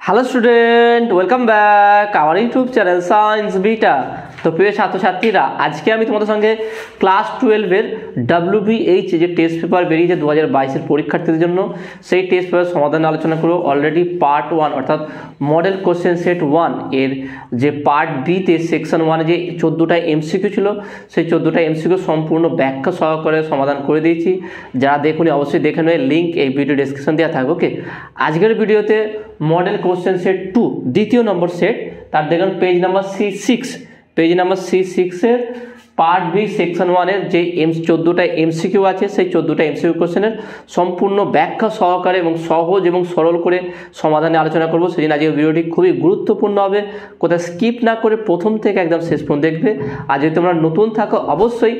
Hello student, welcome back our YouTube channel science beta. তো প্রিয় ছাত্রছাত্রীরা, আজকে আমি তোমাদের সঙ্গে ক্লাস 12-এর WBH যে টেস্ট পেপার বেরিয়েছে 2022-এর পরীক্ষার্থীদের জন্য, সেই টেস্ট পেপার সমাধান আলোচনা করব। অলরেডি পার্ট 1 অর্থাৎ মডেল কোশ্চেন সেট 1 এর যে পার্ট বিতে সেকশন 1 যে 14টা এমসিকিউ ছিল, সেই 14টা এমসিকিউ সম্পূর্ণ ব্যাখ্যা সহকারে সমাধান করে দিয়েছি। যারা দেখুন অবশ্যই দেখে নেবে, লিঙ্ক এই ভিডিও ডেসক্রিপশন দেওয়া থাকবে। ওকে, আজকের ভিডিওতে মডেল কোশ্চেন সেট 2 দ্বিতীয় নম্বর সেট, তার দেখুন পেজ নাম্বার C6 এর পার্ট বি সেকশন 1 এর যে 14টা এমসিকিউ আছে, সেই 14টা এমসিকিউ কোশ্চেনের সম্পূর্ণ ব্যাখ্যা সহকারে এবং সহজ এবং সরল করে সমাধানে আলোচনা করব। সেদিন আজকের ভিডিওটি খুবই গুরুত্বপূর্ণ হবে, কোথায় স্কিপ না করে প্রথম থেকে একদম শেষ পর্যন্ত দেখবে। আর যদি তোমরা নতুন থাকো অবশ্যই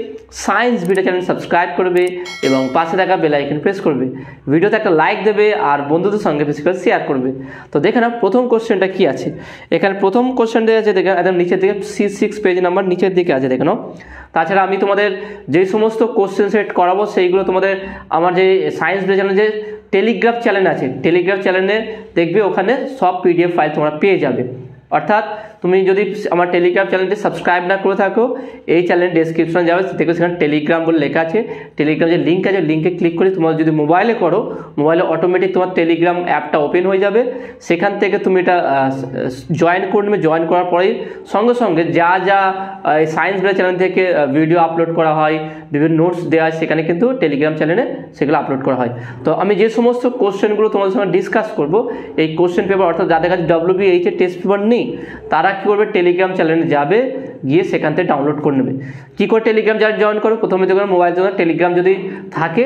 সায়েন্স ভিডিও চ্যানেল সাবস্ক্রাইব করবে এবং পাশে থাকা বেল আইকন প্রেস করবে। ভিডিওতে একটা লাইক দেবে আর বন্ধুদের সঙ্গে বেশি করে শেয়ার করবে। তো দেখে নাও প্রথম কোশ্চেনটা কি আছে। এখানে প্রথম কোশ্চেনটা আছে, দেখে একদম নিচের দিকে C6 পেজ নাম্বার নিচের দিকে আছে, দেখে নাও। তাছাড়া আমি তোমাদের যে সমস্ত কোশ্চেন সেট করাবো সেইগুলো তোমাদের আমার যে সায়েন্স ভিডিও চ্যানেল যে টেলিগ্রাফ চ্যানেল আছে, টেলিগ্রাফ চ্যানেলে দেখবে ওখানে সব PDF ফাইল তোমরা পেয়ে যাবে। অর্থাৎ তুমি যদি আমার টেলিগ্রাম চ্যানেলটি সাবস্ক্রাইব না করে থাকো, এই চ্যানেলের ডেসক্রিপশনে যাবে, দেখবে সেখানে টেলিগ্রাম বলে লেখা আছে। টেলিগ্রাম যে লিঙ্ক আছে, লিঙ্কে ক্লিক করে তোমার যদি মোবাইলে করো, মোবাইলে অটোমেটিক তোমার টেলিগ্রাম অ্যাপটা ওপেন হয়ে যাবে। সেখান থেকে তুমি এটা জয়েন করে নেবে। জয়েন করার পরেই সঙ্গে সঙ্গে যা যা সায়েন্স ভিডিও চ্যানেল থেকে ভিডিও আপলোড করা হয়, বিভিন্ন নোটস দেওয়া হয়, সেখানে কিন্তু টেলিগ্রাম চ্যানেলে সেগুলো আপলোড করা হয়। তো আমি যে সমস্ত কোশ্চেনগুলো তোমাদের সঙ্গে ডিসকাস করবো, এই কোশ্চেন পেপার অর্থাৎ যাদের কাছে WBH এর টেস্ট পেপার নেই, তারা কী করবে, টেলিগ্রাম চ্যানেলে যাবে, গিয়ে সেখান থেকে ডাউনলোড করে নেবে। কী করে টেলিগ্রাম জয়েন করো, প্রথমে দেখবেন মোবাইল টেলিগ্রাম যদি থাকে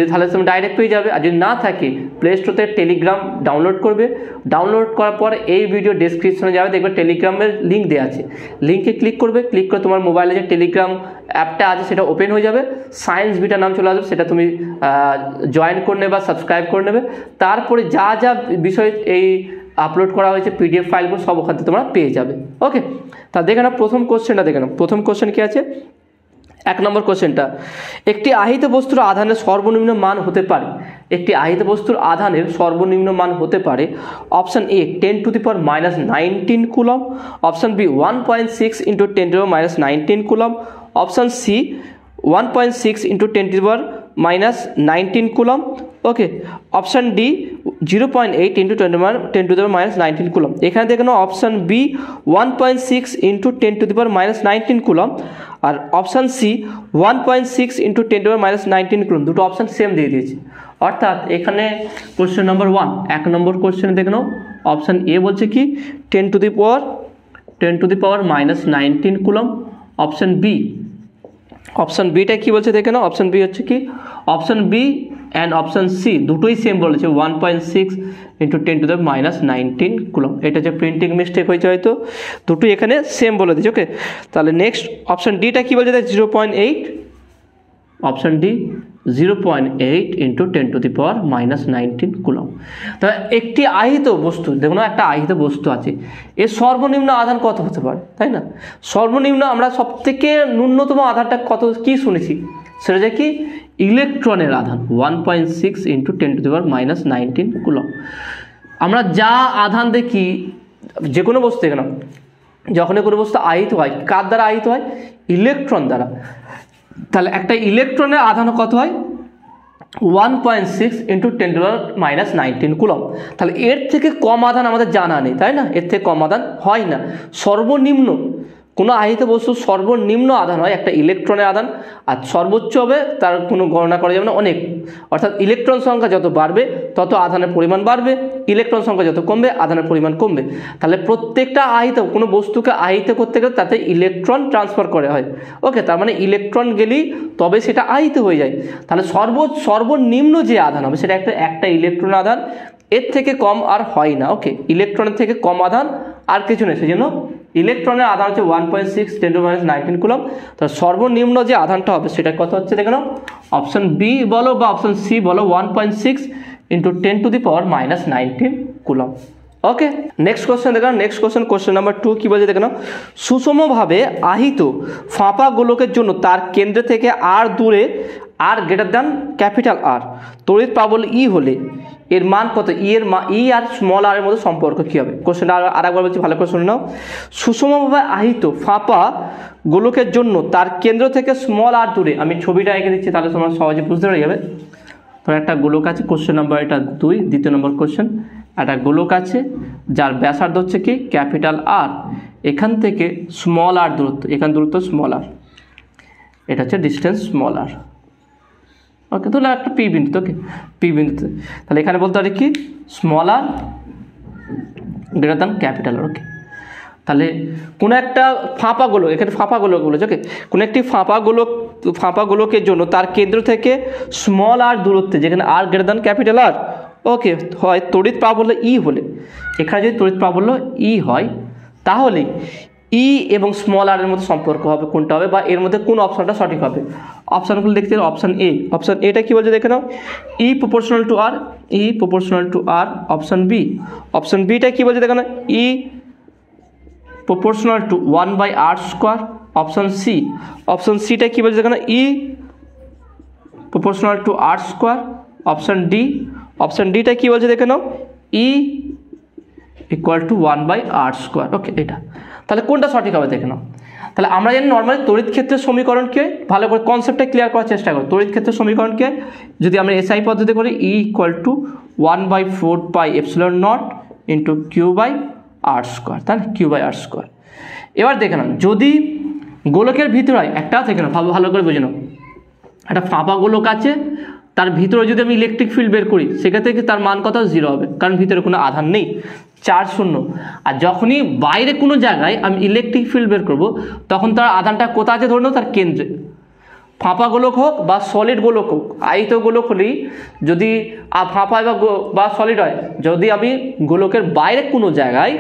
তাহলে তুমি ডাইরেক্ট পেয়ে যাবে, আর যদি না থাকে প্লে স্টোর থেকে টেলিগ্রাম ডাউনলোড করবে। ডাউনলোড করার পর এই ভিডিও ডেসক্রিপশনে যাবে, দেখবে টেলিগ্রামের লিঙ্ক দেওয়া আছে, লিঙ্কে ক্লিক করবে। ক্লিক করে তোমার মোবাইলে যে টেলিগ্রাম অ্যাপটা আছে সেটা ওপেন হয়ে যাবে, সায়েন্স ভিটা নাম চলে আসবে, সেটা তুমি জয়েন করে নেবে বা সাবস্ক্রাইব করে নেবে। তারপরে যা যা বিষয় এই আপলোড করা হয়েছে PDF ফাইলগুলো সব ওখান থেকে তোমরা পেয়ে যাবে। ওকে, তা দেখে নাও প্রথম কোশ্চেনটা, দেখে নাও প্রথম কোশ্চেন কী আছে। 1 নম্বর কোশ্চেনটা, একটি আহিত বস্তুর আধানের সর্বনিম্ন মান হতে পারে। একটি আহিত বস্তুর আধানের সর্বনিম্ন মান হতে পারে option A 10⁻⁻19 coulomb, option B 1.6 × 10⁻⁻19 coulomb, option C 1.6 × 10⁻⁻19 coulomb, okay, option D 0.8 × 10⁻⁻19 coulomb. এখানে দেখে নাও অপশান B 1.6 × 10⁻⁻19 কুলম, আর অপশান C 1.6 × 10⁻⁻19 কুলম। দুটো অপশান সেম দিয়ে দিয়েছে। অর্থাৎ এখানে কোশ্চেন নাম্বার 1, 1 নম্বর কোশ্চেনে দেখে নাও অপশান A বলছে কি 10⁻⁻19 কুলম। অপশান বিটা কি বলছে দেখে নাও, অপশান বি হচ্ছে কি, option B and option C দুটোই সেম বলেছে 1.6 × 10⁻⁻19 কুলম। এটা যে প্রিন্টিং মিস্টেক হয়েছে হয়তো, দুটোই এখানে সেম বলে দিচ্ছে। ওকে, তাহলে নেক্সট অপশান ডিটা কী বলছে, 0.8, অপশান ডি 0.8 × 10⁻⁻19 কুলম। তাহলে একটি আহিত বস্তু, দেখুন একটা আহিত বস্তু আছে, এর সর্বনিম্ন আধান কত হতে পারে, তাই না? সর্বনিম্ন আমরা সবথেকে ন্যূনতম আধানটা কত কি শুনেছি, সেটা যে কি ইলেকট্রনের আধান 1.6 × 10⁻⁻19 কুলম। আমরা যা আধান দেখি যে কোনো বস্তু, এখানে যখন কোনো বস্তু আহিত হয়, কার দ্বারা আহিত হয়, ইলেকট্রন দ্বারা। তাহলে একটা ইলেকট্রনের আধান কত হয়, 1.6 × 10⁻⁻19 কুলম। তাহলে এর থেকে কম আধান আমাদের জানা নেই, তাই না? এর থেকে কম আধান হয় না। সর্বনিম্ন কোনো আহিত বস্তু সর্বনিম্ন আধান হয় একটা ইলেকট্রনের আধান, আর সর্বোচ্চ হবে তার কোনো গণনা করা যাবে না, অনেক। অর্থাৎ ইলেকট্রন সংখ্যা যত বাড়বে তত আধানের পরিমাণ বাড়বে, ইলেকট্রন সংখ্যা যত কমবে আধানের পরিমাণ কমবে। তাহলে প্রত্যেকটা আহিত কোনো বস্তুকে আহিত করতে গেলে তাতে ইলেকট্রন ট্রান্সফার করা হয়। ওকে, তার মানে ইলেকট্রন গেলেই তবে সেটা আহিত হয়ে যায়। তাহলে সর্বনিম্ন যে আধান হবে সেটা একটা ইলেকট্রন আধান, এর থেকে কম আর হয় না। ওকে, ইলেকট্রনের থেকে কম আধান আর কিছু নেই, সেই জন্য ইলেকট্রনের আধান হচ্ছে 1.6 × 10⁻⁻19 কুলম। তো সর্বনিম্ন যে আধানটা হবে সেটা কত হচ্ছে দেখে নাও, অপশান বি বলো বা অপশান সি বলো 1.6 × 10⁻⁻19 কুলম। ওকে, নেক্সট কোশ্চেন দেখো। নেক্সট কোশ্চেন নাম্বার 2 কি বলছে দেখো, সুষমভাবে আহিত ফাঁপা গোলকের জন্য তার কেন্দ্র থেকে আর দূরে আর গ্রেটার দ্যান ক্যাপিটাল আর তড়িৎ প্রাবল্য ই হলে এর মান কত? ই আর স্মল আর এর মধ্যে সম্পর্ক কী হবে? কোশ্চেনটা আরেকবার বলছি, ভালো করে শুনে নাও। সুষমভাবে আহিত ফাঁপা গোলকের জন্য তার কেন্দ্র থেকে স্মল আর দূরে, আমি ছবিটা এঁকে দিচ্ছি তাহলে তোমরা সহজে বুঝতে পেরে যাবে। ধরো একটা গোলক আছে, কোশ্চেন নাম্বার এটা 2, দ্বিতীয় নম্বর কোশ্চেন। একটা গোলক আছে যার ব্যাসার্ধ হচ্ছে কি ক্যাপিটাল আর, এখান থেকে স্মল আর দূরত্ব, এখান দূরত্ব স্মল আর, এটা হচ্ছে ডিস্টেন্স স্মল আর। ওকে, তাহলে একটা পি বিন্দুতে, ওকে পি বিন্দুতে, তাহলে এখানে বলতে পারি কি স্মল আর গ্রেটার দ্যান ক্যাপিটাল আর। ওকে, তাহলে কোনো একটা ফাঁপা গোলক, এখানে ফাঁপা গোলক বলেছে, ওকে কোনো একটি ফাঁপা গোলকের জন্য তার কেন্দ্র থেকে স্মল আর দূরত্বে, যেখানে আর গ্রেটার দ্যান ক্যাপিটাল আর, ওকে হয় তড়িৎ প্রাবল্য ই হলে, এখানে যদি তড়িৎ প্রাবল্য ই হয় তাহলে ই এবং স্মল আর এর মধ্যে সম্পর্ক হবে কোনটা হবে, বা এর মধ্যে কোন অপশনটা সঠিক হবে? অপশানগুলো দেখতে হবে। অপশান এ, অপশান এটা কী বলছে দেখে নাও, E proportional to r, E proportional to r. Option B, option বিটা কী বলছে দেখে নাও, E proportional to 1/r²। Option C, option সিটা কী বলছে দেখে নাও, E proportional to r²। Option D, option ডিটা কী বলছে দেখে নাও, ই ইকুয়াল টু 1/r²। ওকে, এটা তাহলে কোনটা সঠিক হবে দেখে নাও। তাহলে আমরা জানি নর্মালি তড়িৎ ক্ষেত্রের সমীকরণকে, ভালো করে কনসেপ্টটা ক্লিয়ার করার চেষ্টা করি। তড়িৎ ক্ষেত্রের সমীকরণকে যদি আমরা এসআই পদ্ধতি করি, E equal to 1/4πε0 into q/r², তাহলে q/r²। এবার দেখে নাও, যদি গোলকের ভিতরে একটা থেকে না, ভালো করে বুঝে নাও, একটা ফাঁপা গোলক আছে, তার ভিতরে যদি আমি ইলেকট্রিক ফিল্ড বের করি সেক্ষেত্রে কি তার মান কত? 0 হবে, কারণ ভিতরে কোনো আধান নেই, চার্জ শূন্য। আর যখনই বাইরে কোনো জায়গায় আমি ইলেকট্রিক ফিল্ড বের করব তখন তার আধানটা কোথায় আছে ধরে নাও, তার কেন্দ্রে। ফাঁপা গোলক হোক বা সলিড গোলক হোক, আয়িত গোলক হলেই যদি ফাঁপা বা সলিড হয়, যদি আমি গোলকের বাইরে কোনো জায়গায়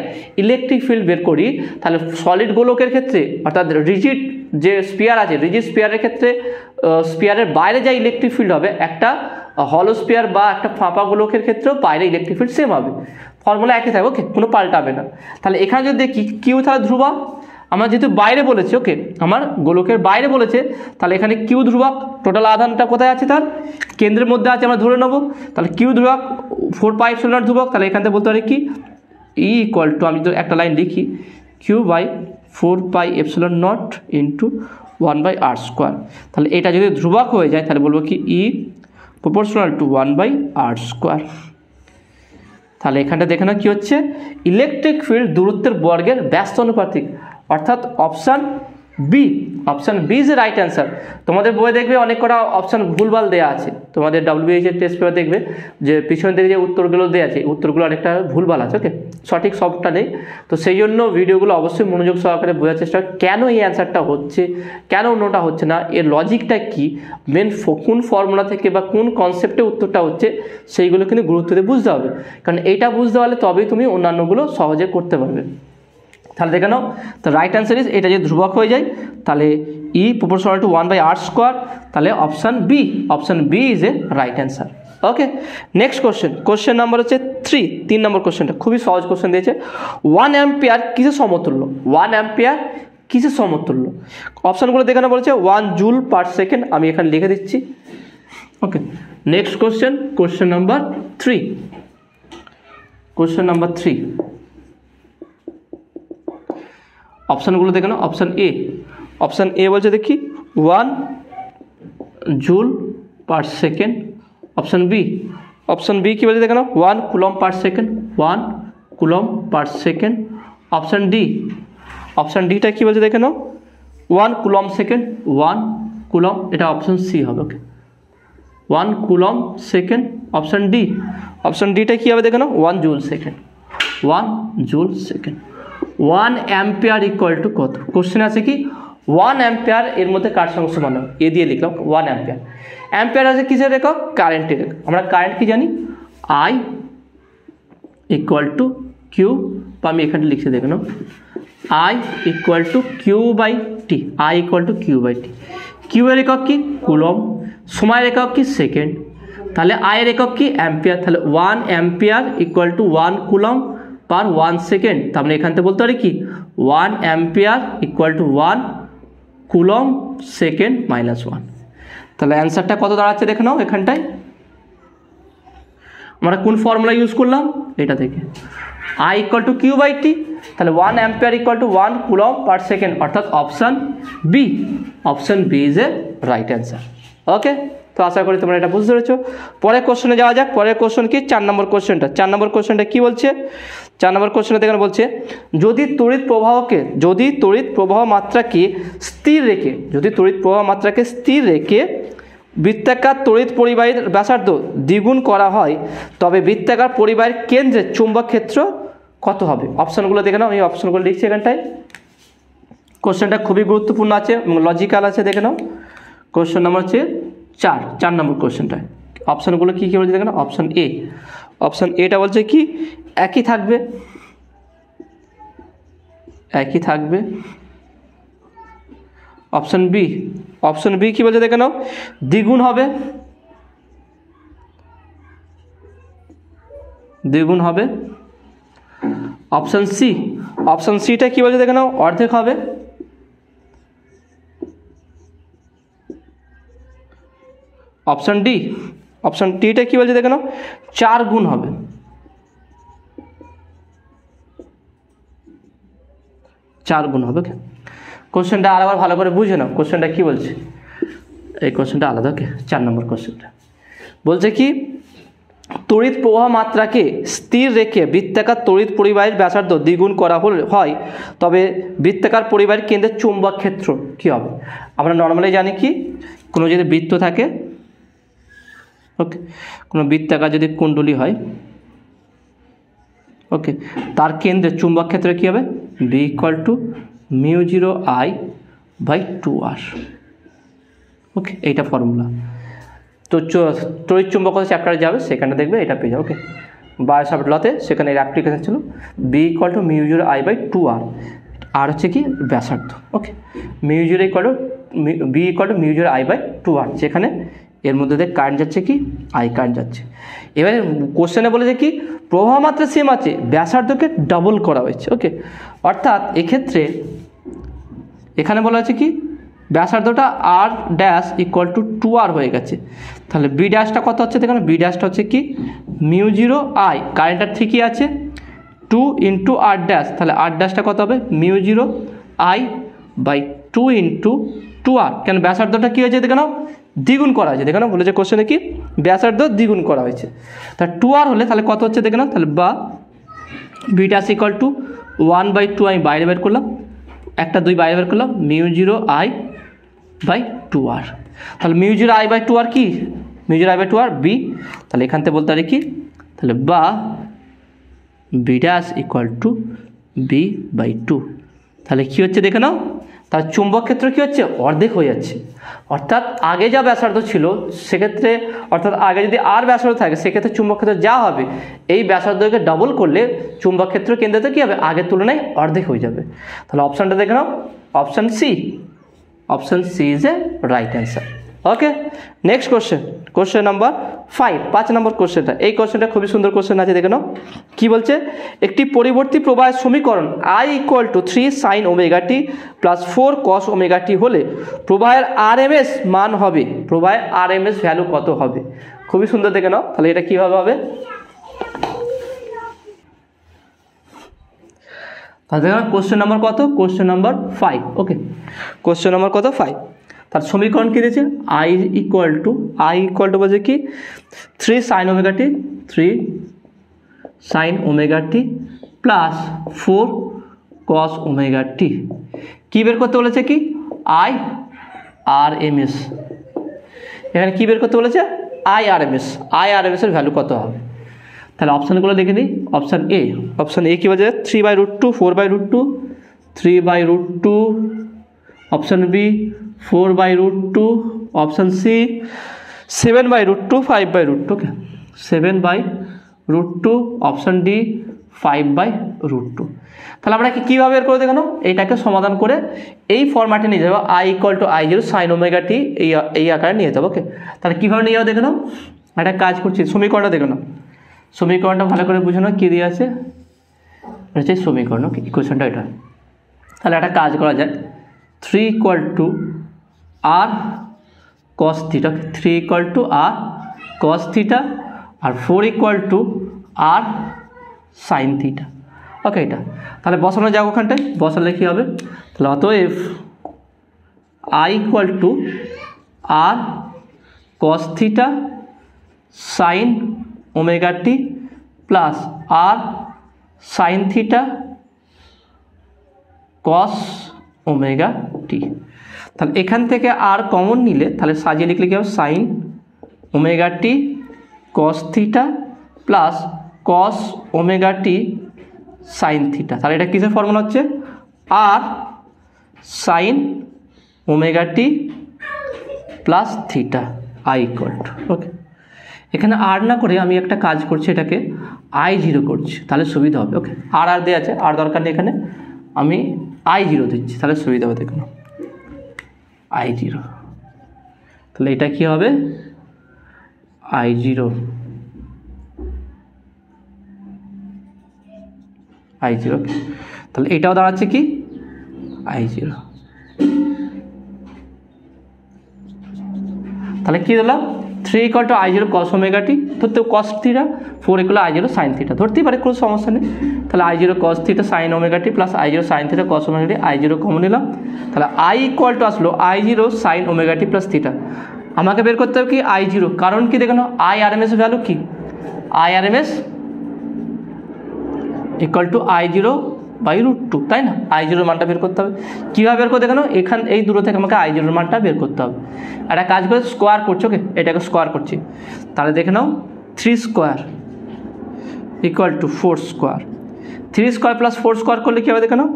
ইলেকট্রিক ফিল্ড বের করি তাহলে সলিড গোলকের ক্ষেত্রে, অর্থাৎ রিজিড যে স্পিয়ার আছে, রিজিড স্পিয়ারের ক্ষেত্রে স্পিয়ারের বাইরে যা ইলেকট্রিক ফিল্ড হবে, একটা হলো স্পিয়ার বা একটা ফাঁপা গোলকের ক্ষেত্রেও বাইরে ইলেকট্রিক ফিল্ড সেম হবে, ফর্মুলা একই থাকবে। ওকে, কোনো পাল্টাবে না। তাহলে এখানে যদি দেখি কিউ তাহলে ধ্রুবক, আমার যেহেতু বাইরে বলেছে, ওকে আমার গোলকের বাইরে বলেছে, তাহলে এখানে কিউ ধ্রুবক, টোটাল আধানটা কোথায় আছে তার কেন্দ্রের মধ্যে আছে, আমরা ধরে নেব। তাহলে কিউ ধ্রুবক, 4πε0 ধ্রুবক, তাহলে এখান থেকে বলতে পারি কি ই ইকুয়াল টু, আমি তো একটা লাইন লিখি, q/4πε0 ইন্টু 1/r²। তাহলে এটা যদি ধ্রুবক হয়ে যায় তাহলে বলবো কি ই প্রপোর্শনাল টু 1/r²। তাহলে এখানটা দেখে নাও কী হচ্ছে, ইলেকট্রিক ফিল্ড দূরত্বের বর্গের ব্যস্ত অনুপাতিক, অর্থাৎ option B, option B is a right answer. তোমাদের বইয়ে দেখবে অনেক কটা অপশান ভুলভাল দেওয়া আছে, তোমাদের WBH এর টেস্ট পেপার দেখবে যে পিছন থেকে যে উত্তরগুলো দেওয়া আছে, উত্তরগুলো অনেকটা ভুলভাল আছে, ওকে সঠিক সবটা নেই। তো সেই জন্য ভিডিওগুলো অবশ্যই মনোযোগ সহকারে বোঝার চেষ্টা কর, কেন এই অ্যান্সারটা হচ্ছে, কেন অন্যটা হচ্ছে না, এর লজিকটা কী, মেন কোন ফর্মুলা থেকে বা কোন কনসেপ্টে উত্তরটা হচ্ছে, সেইগুলো কিন্তু গুরুত্ব দিয়ে বুঝতে হবে, কারণ এইটা বুঝতে পারলে তবেই তুমি অন্যান্যগুলো সহজে করতে পারবে। তাহলে দেখে নাও, তো রাইট অ্যান্সার ইজ, এটা যদি ধ্রুবক হয়ে যায় তাহলে ই প্রপোর্শনাল টু 1/r², তাহলে option B, option B is a right answer. Okay, next question number হচ্ছে 3 নম্বর কোশ্চেনটা খুবই সহজ কোশ্চেন দিয়েছে। 1 অ্যাম্পিয়ার কিসের সমতুল্য? 1 অ্যাম্পিয়ার কিসের সমতুল্য? অপশানগুলো দেখানো বলেছে 1 জুল পার সেকেন্ড, আমি এখানে লিখে দিচ্ছি। Okay, next question number 3, question number 3, অপশানগুলো দেখে নাও। অপশান এ বলছে দেখি 1 joule per second. Option B কী বলছে দেখে নাও, 1 coulomb per second, 1 coulomb per second. Option ডিটা কী বলছে দেখে নাও, 1 কুলম সেকেন্ড, 1 কুলম, এটা অপশান সি হবে। Okay, 1 coulomb second. অপশান ডিটা কী হবে দেখে নাও, 1 joule second, 1 joule second. 1 ampere equal to কত? কোশ্চেন আছে কি 1 অ্যাম্পিয়ার এর মধ্যে কার সঙ্গে সমান হবে, এ দিয়ে লিখলাম 1 অ্যাম্পিয়ার। অ্যাম্পিয়ার আছে কিসের একক? কারেন্টের একক। আমরা কারেন্ট কি জানি, আই ইকুয়াল টু কিউ, বা আমি এখানে লিখে দেখে নাও, I equal to q/t, I equal to q/t। Q এর একক কি? কুলম। সময়ের একক কি? সেকেন্ড। তাহলে আই এর একক কি? অ্যাম্পিয়ার। তাহলে 1 ampere equal to 1 coulomb per 1 second, তার মানে এখান থেকে বলতে পারি কি 1 ampere equal to 1 coulomb second minus 1। তাহলে অ্যান্সারটা কত দাঁড়াচ্ছে দেখে নাও। এখানটায় আমরা কোন ফর্মুলা ইউজ করলাম, এটা থেকে I equal to Q by T, তাহলে 1 ampere equal to 1 coulomb per second, অর্থাৎ option B, option B is a right answer. Okay, তো আশা করি তোমরা এটা বুঝতে পেরেছো। পরের কোশ্চেনে যাওয়া যাক। পরের কোশ্চেন কি, 4 নম্বর কোশ্চেনটা। 4 নম্বর কোশ্চেনটা কি বলছে, 4 নম্বর কোশ্চেনে দেখেন বলছে যদি তড়িৎ প্রবাহ মাত্রাকে স্থির রেখে বৃত্তাকার তড়িৎ পরিবাহীর ব্যাসার্ধ দ্বিগুণ করা হয়, তবে বৃত্তাকার পরিবাহীর কেন্দ্রে চুম্বক ক্ষেত্র কত হবে। অপশনগুলো দেখে নাও, এই অপশনগুলো লিখছি এখানটায়। কোশ্চেনটা খুবই গুরুত্বপূর্ণ আছে এবং লজিক্যাল আছে, দেখে নাও। কোশ্চেন নাম্বার হচ্ছে 4 নম্বর কোশ্চেনটায় অপশনগুলো কী কী বলছে দেখে নাও। অপশন এটা বলছে কি একই থাকবে। অপশন বি কি বলছে দেখে নাও, দ্বিগুণ হবে। অপশন সিটা কি বলছে দেখে নাও, অর্ধেক হবে। অপশন ডিটা কি বলছে দেখে নাও, 4 গুণ হবে। কোশ্চেনটা আরেকবার ভালো করে বুঝে নাও, কোশ্চেনটা কি বলছে। এই কোশ্চেনটা আলাদা। ওকে, 4 নম্বর কোশ্চেনটা বলছে কি তড়িৎ প্রবাহ মাত্রাকে স্থির রেখে বৃত্তাকার তড়িৎ পরিবাহীর ব্যাসার্ধ দ্বিগুণ করা হয়, তবে বৃত্তাকার পরিবাহীর কেন্দ্রের চুম্বক ক্ষেত্র কী হবে। আমরা নর্মালি জানি কি কোনো যদি বৃত্ত থাকে, ওকে, কোনো বৃত্তাকার যদি কুণ্ডলী হয়, ওকে, তার কেন্দ্রে চুম্বক ক্ষেত্রে কী হবে, বি ইকুয়াল টু μ0 I/2R। ওকে, এইটা ফর্মুলা। তো তড়িৎ চুম্বকত্ব চ্যাপ্টারে যাবে, সেখানে দেখবে এটা পেয়ে যাবে। ওকে, বায়োসাভার্ট লতে সেখানে এর অ্যাপ্লিকেশন ছিল বি ইকুয়াল টু μ0 I/2R, আর হচ্ছে কি ব্যাসার্ধ। Okay, μ0 equal to B equal to μ0 I/2R, যেখানে এর মধ্যে দিয়ে কারেন্ট যাচ্ছে কি আই কারেন্ট যাচ্ছে। এবারে কোশ্চেনে বলেছে কি প্রবাহ মাত্রা সেম আছে, ব্যাসার্ধকে ডাবল করা হয়েছে। ওকে, অর্থাৎ এক্ষেত্রে এখানে বলা হয়েছে কি ব্যাসার্ধটা আর ড্যাশ ইকুয়াল টু 2R হয়ে গেছে। তাহলে বি ড্যাশটা কত হচ্ছে দেখুন, বি ড্যাশটা হচ্ছে কি μ0 I, কারেন্টটা ঠিকই আছে, 2 ইন্টু আর ড্যাশ, তাহলে আর ড্যাশটা কত হবে μ0 I/2 ইন্টু 2R। কেন ব্যাসার্ধটা কী হয়েছে দেখে নাও, দ্বিগুণ করা হয়েছে। দেখে নাও বলেছে কোশ্চেনে কি ব্যাসার্ধ দ্বিগুণ করা হয়েছে। তাহলে 2R হলে তাহলে কত হচ্ছে দেখে নাও, তাহলে বা বি ড্যাশ ইকুয়াল টু 1/2 আমি বাইরে বের করলাম, একটা 2 বাইরে বের করলাম, μ0 I/2R। তাহলে μ0 I/2R কি, μ0 I/2R বি। তাহলে এখান থেকে বলতে পারি কি, তাহলে বা B dash equal to B/2। তাহলে কী হচ্ছে দেখে নাও, তার চুম্বক ক্ষেত্র কী হচ্ছে অর্ধেক হয়ে যাচ্ছে। অর্থাৎ আগে যা ব্যাসার্ধ ছিল সেক্ষেত্রে, অর্থাৎ আগে যদি আর ব্যাসার্ধ থাকে সেক্ষেত্রে চুম্বক ক্ষেত্র যা হবে, এই ব্যাসার্ধকে ডবল করলে চুম্বক ক্ষেত্র কেন্দ্রতে কী হবে আগের তুলনায় অর্ধেক হয়ে যাবে। তাহলে অপশানটা দেখে নাও, option C is a right answer. Okay, next question number 5 নম্বর কোশ্চেনটা। এই কোশ্চেনটা খুবই সুন্দর কোশ্চেন আছে, দেখে নাও কী বলছে। একটি পরিবর্তী প্রবাহের সমীকরণ I equal two 3 sin ωt plus 4 cos ωt হলে প্রবাহের RMS মান হবে, প্রবাহের RMS ভ্যালু কত হবে। খুবই সুন্দর, দেখে নাও। তাহলে এটা কীভাবে হবে, তাহলে দেখো কোশ্চেন নাম্বার কত, কোশ্চেন নাম্বার 5। ওকে, কোশ্চেন নাম্বার কত 5। তার সমীকরণ কী দিয়েছে, I ইকুয়াল টু বলছে কি 3 sin ωt plus 4 cos ωt। কী বের করতে বলেছে কি IRMS। এখানে কী বের করতে বলেছে IRMS এর ভ্যালু কত হবে। তাহলে অপশানগুলো দেখে নিই। অপশান এ কী বলছে 3/√2 4/√2 3/√2, অপশান বি 4/√2, অপশান সি 7/√2 5/√2। ওকে, 7/√2, অপশান ডি 5/√2। তাহলে আমরা কীভাবে বের করে দেখানো, এইটাকে সমাধান করে এই ফরম্যাটে নিয়ে যাবো, I equal to I0 sin ωt এই আকারে নিয়ে যাবো। ওকে, তাহলে কীভাবে নিয়ে যাবো দেখে নাও, একটা কাজ করছি, সমীকরণটা দেখে নাও, সমীকরণটা ভালো করে বুঝে নাও কী দিয়ে আছে। হচ্ছে সমীকরণ। ওকে, ইকুয়েশনটা এটা। তাহলে একটা কাজ করা যায়, 3 equal to r cos theta, 3 equal to r cos theta, আর 4 equal to r sine theta. Okay, এটা তাহলে বসানো যাক, ওখানটায় বসালে কী হবে, তাহলে অতএব I equal to r cos theta sine omega t plus r sine theta cos omega t. তাহলে এখান থেকে আর কমন নিলে তাহলে সাজিয়ে লিখলে কী হবে, sine omega t cos theta plus cos omega t sine theta. তাহলে এটা কিসের ফর্মুলা হচ্ছে, r sine omega t plus theta I equal to. Okay, এখানে আর না করে আমি একটা কাজ করছি, এটাকে I0 করছি, তাহলে সুবিধা হবে। ওকে, আর দেওয়া আছে, আর দরকার নেই, এখানে আমি I0 দিচ্ছি, তাহলে সুবিধা হবে। দেখুন I0, তাহলে এটা কি হবে, I0 ওকে, তাহলে এটাও দাঁড়াচ্ছে কি I0। তাহলে কি দিলাম, 3 equal to I0 cos omega t, ধরতে cos theta, 4 equal I0 sine theta, ধরতেই পারে, কোনো সমস্যা নেই। তাহলে I0 cos theta sine omega t plus I0 sine theta cos omega t, I0 common নিলাম, তাহলে I ইকুয়াল টু আসলো I0 sine omega t plus theta. আমাকে বের করতে হবে কি I0, কারণ কি দেখুন IRMS ভ্যালু কি, IRMS equal to I0 by √2, তাই না, I0 মানটা বের করতে হবে। কীভাবে বের করে দেখানো, এখান এই দূর থেকে আমাকে I0 মানটা বের করতে হবে। একটা কাজ করে স্কোয়ার করছো, ওকে, এটাকে স্কোয়ার করছি, তাহলে দেখে নাও 3 square equal to 4 square, 3 square plus 4 square করলে কী হবে দেখে নাও,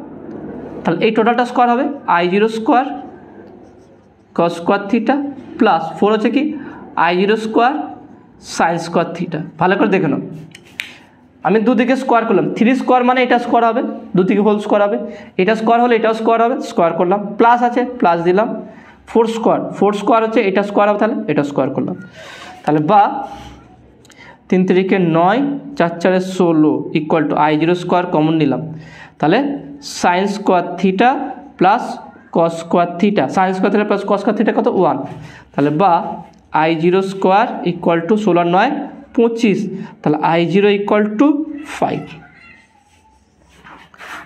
তাহলে এই টোটালটা স্কোয়ার হবে I0 square cos square theta plus 4 হচ্ছে কি I0 square sine square theta. ভালো করে দেখে নাও, আমি দুদিকে স্কোয়ার করলাম, 3 স্কোয়ার মানে এটা স্কোয়ার হবে, দুদিকে হোল স্কোয়ার হবে, এটা স্কোয়ার হলে এটাও স্কোয়ার হবে, স্কোয়ার করলাম, প্লাস আছে প্লাস দিলাম, 4 স্কোয়ার হচ্ছে এটা স্কোয়ার হবে, তাহলে এটা স্কোয়ার করলাম, তাহলে বা 3 3 9 4 4 16 equal to I0 square common নিলাম, তাহলে sine square theta plus cos square theta, sine square theta plus cos square theta কত 1, তাহলে বা I0 স্কোয়ার ইকুয়াল টু 16 9 25, তাহলে I0 ইকুয়াল টু 5।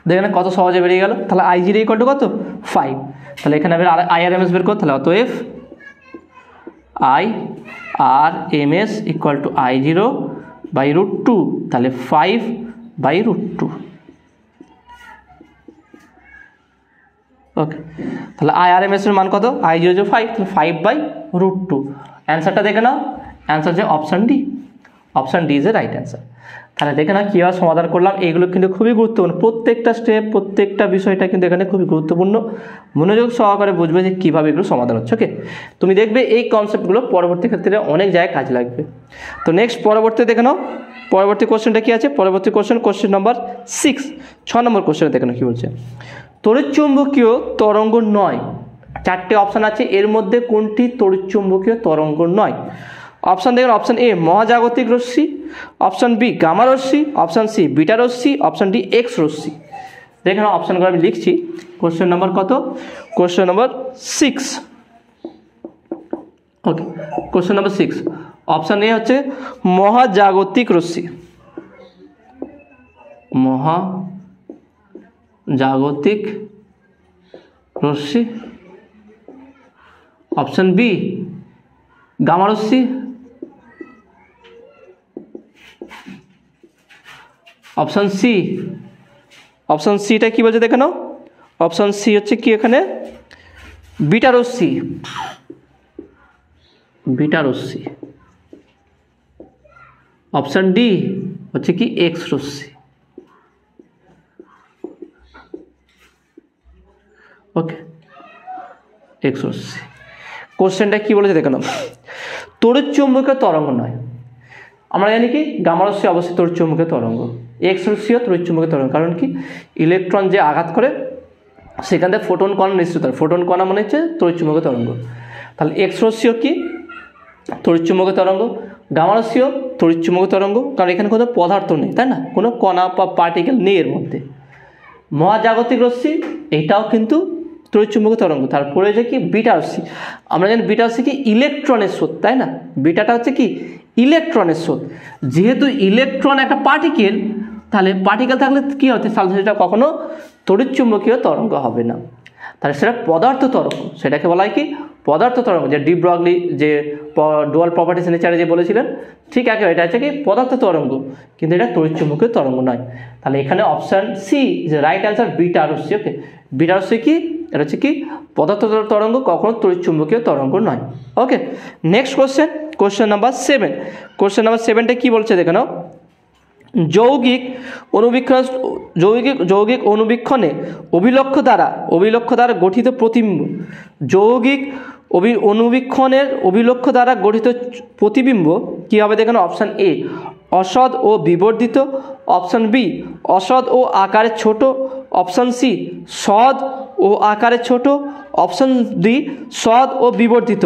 দেখেন কত সহজে বেরিয়ে গেল, তাহলে I0 ইকুয়াল টু কত 5। তাহলে এখানে আমি IRMS বের করতে, তাহলে অতএব IRMS equal to I0 by √2, তাহলে 5 বাই √2। ওকে, তাহলে IRMS এর মান কত, I0 যে 5, তাহলে 5 বাই √2। অ্যান্সারটা দেখে নাও, অ্যান্সার যে option D, option D is a right answer. তাহলে দেখে না কীভাবে সমাধান করলাম, এইগুলো কিন্তু খুবই গুরুত্বপূর্ণ, প্রত্যেকটা স্টেপ প্রত্যেকটা বিষয়টা কিন্তু এখানে খুবই গুরুত্বপূর্ণ, মনোযোগ সহকারে বুঝবে যে কীভাবে এগুলো সমাধান হচ্ছে। ওকে, তুমি দেখবে এই কনসেপ্টগুলো পরবর্তী ক্ষেত্রে অনেক জায়গায় কাজে লাগবে। তো নেক্সট পরবর্তী দেখে নাও, পরবর্তী কোশ্চেনটা কী আছে, পরবর্তী কোশ্চেন নাম্বার 6 নম্বর কোশ্চেনে দেখে নাও কী বলছে, তড়িৎচুম্বকীয় তরঙ্গ নয়, 4টে অপশান আছে, এর মধ্যে কোনটি তড়িৎচুম্বকীয় তরঙ্গ নয়। অপশান দেখুন, অপশান এ মহাজাগতিক রশ্মি, অপশান বি গামা রশ্মি, অপশান সি বিটা রশ্মি, অপশান ডি এক্স রশ্মি। দেখুন অপশানগুলো আমি লিখছি, কোশ্চেন নাম্বার কত, question number 6। Okay, question number 6, option A হচ্ছে মহাজাগতিক রশ্মি, মহাজাগতিক রশ্মি, অপশান বি গামা রশ্মি, অপশান সি, অপশান সিটা কি বলছে দেখে নাও, অপশান সি হচ্ছে কি এখানে বিটা রশ্মি, বিটা রশ্মি, অপশান ডি হচ্ছে কি এক্স রশ্মি। ওকে, এক্স রশ্মি। কোশ্চেনটা কি বলেছে দেখে নাও, তড়িৎচুম্বকীয় তরঙ্গ নয়, আমরা জানি কি গামা রশ্মি অবশ্যই তড়িৎচুম্বকীয় তরঙ্গ, এক্স রশ্মিও তড়িৎচুম্বকীয় তরঙ্গ, কারণ কি ইলেকট্রন যে আঘাত করে সেখান থেকে ফোটন কণা নিঃসৃত হয়, ফোটন কণা মানে হচ্ছে তড়িৎচুম্বকীয় তরঙ্গ। তাহলে এক্স রশ্মিও কি তড়িৎচুম্বকীয় তরঙ্গ। গামা রশ্মিও তড়িৎচুম্বকীয় তরঙ্গ, কারণ এখানে কোনো পদার্থ নেই, তাই না, কোনো কণা বা পার্টিকেল নেই এর মধ্যে। মহাজাগতিক রশ্মি এইটাও কিন্তু তড়িৎচুম্বকীয় তরঙ্গ। তারপরে যে কি বিটা রশ্মি, আমরা জানি বিটা রশ্মি কি ইলেকট্রনের স্রোত, তাই না, বিটাটা হচ্ছে কি ইলেকট্রনের স্রোত। যেহেতু ইলেকট্রন একটা পার্টিকেল, তাহলে পার্টিকেল থাকলে কী হচ্ছে, তাহলে সেটা কখনো তড়িৎচুম্বকীয় তরঙ্গ হবে না, তাহলে সেটা পদার্থ তরঙ্গ। সেটাকে বলা হয় কি পদার্থ তরঙ্গ, যে ডি ব্রগলি যে ডুয়াল প্রপার্টিস নেচারে যে বলেছিলেন, ঠিক একেবারে এটা হচ্ছে কি পদার্থ তরঙ্গ, কিন্তু এটা তড়িৎচুম্বকীয় তরঙ্গ নয়। তাহলে এখানে অপশান সি যে রাইট অ্যান্সার বিটা রশ্মি। ওকে, বিটা রশ্মি কি, এটা হচ্ছে কি পদার্থ তরঙ্গ, কখনো তড়িৎচুম্বকীয় তরঙ্গ নয়। Okay, next question, question number 7। Question number 7টা কি বলছে দেখে নাও। যৌগিক অনুবীক্ষণে অভিলক্ষ দ্বারা গঠিত প্রতিবিম্ব, যৌগিক অনুবীক্ষণের অভিলক্ষ দ্বারা গঠিত প্রতিবিম্ব কী হবে দেখেন। অপশান এ অসৎ ও বিবর্ধিত, অপশান বি অসৎ ও আকারে ছোট, অপশান সি সৎ ও আকারে ছোট, অপশান ডি সৎ ও বিবর্ধিত।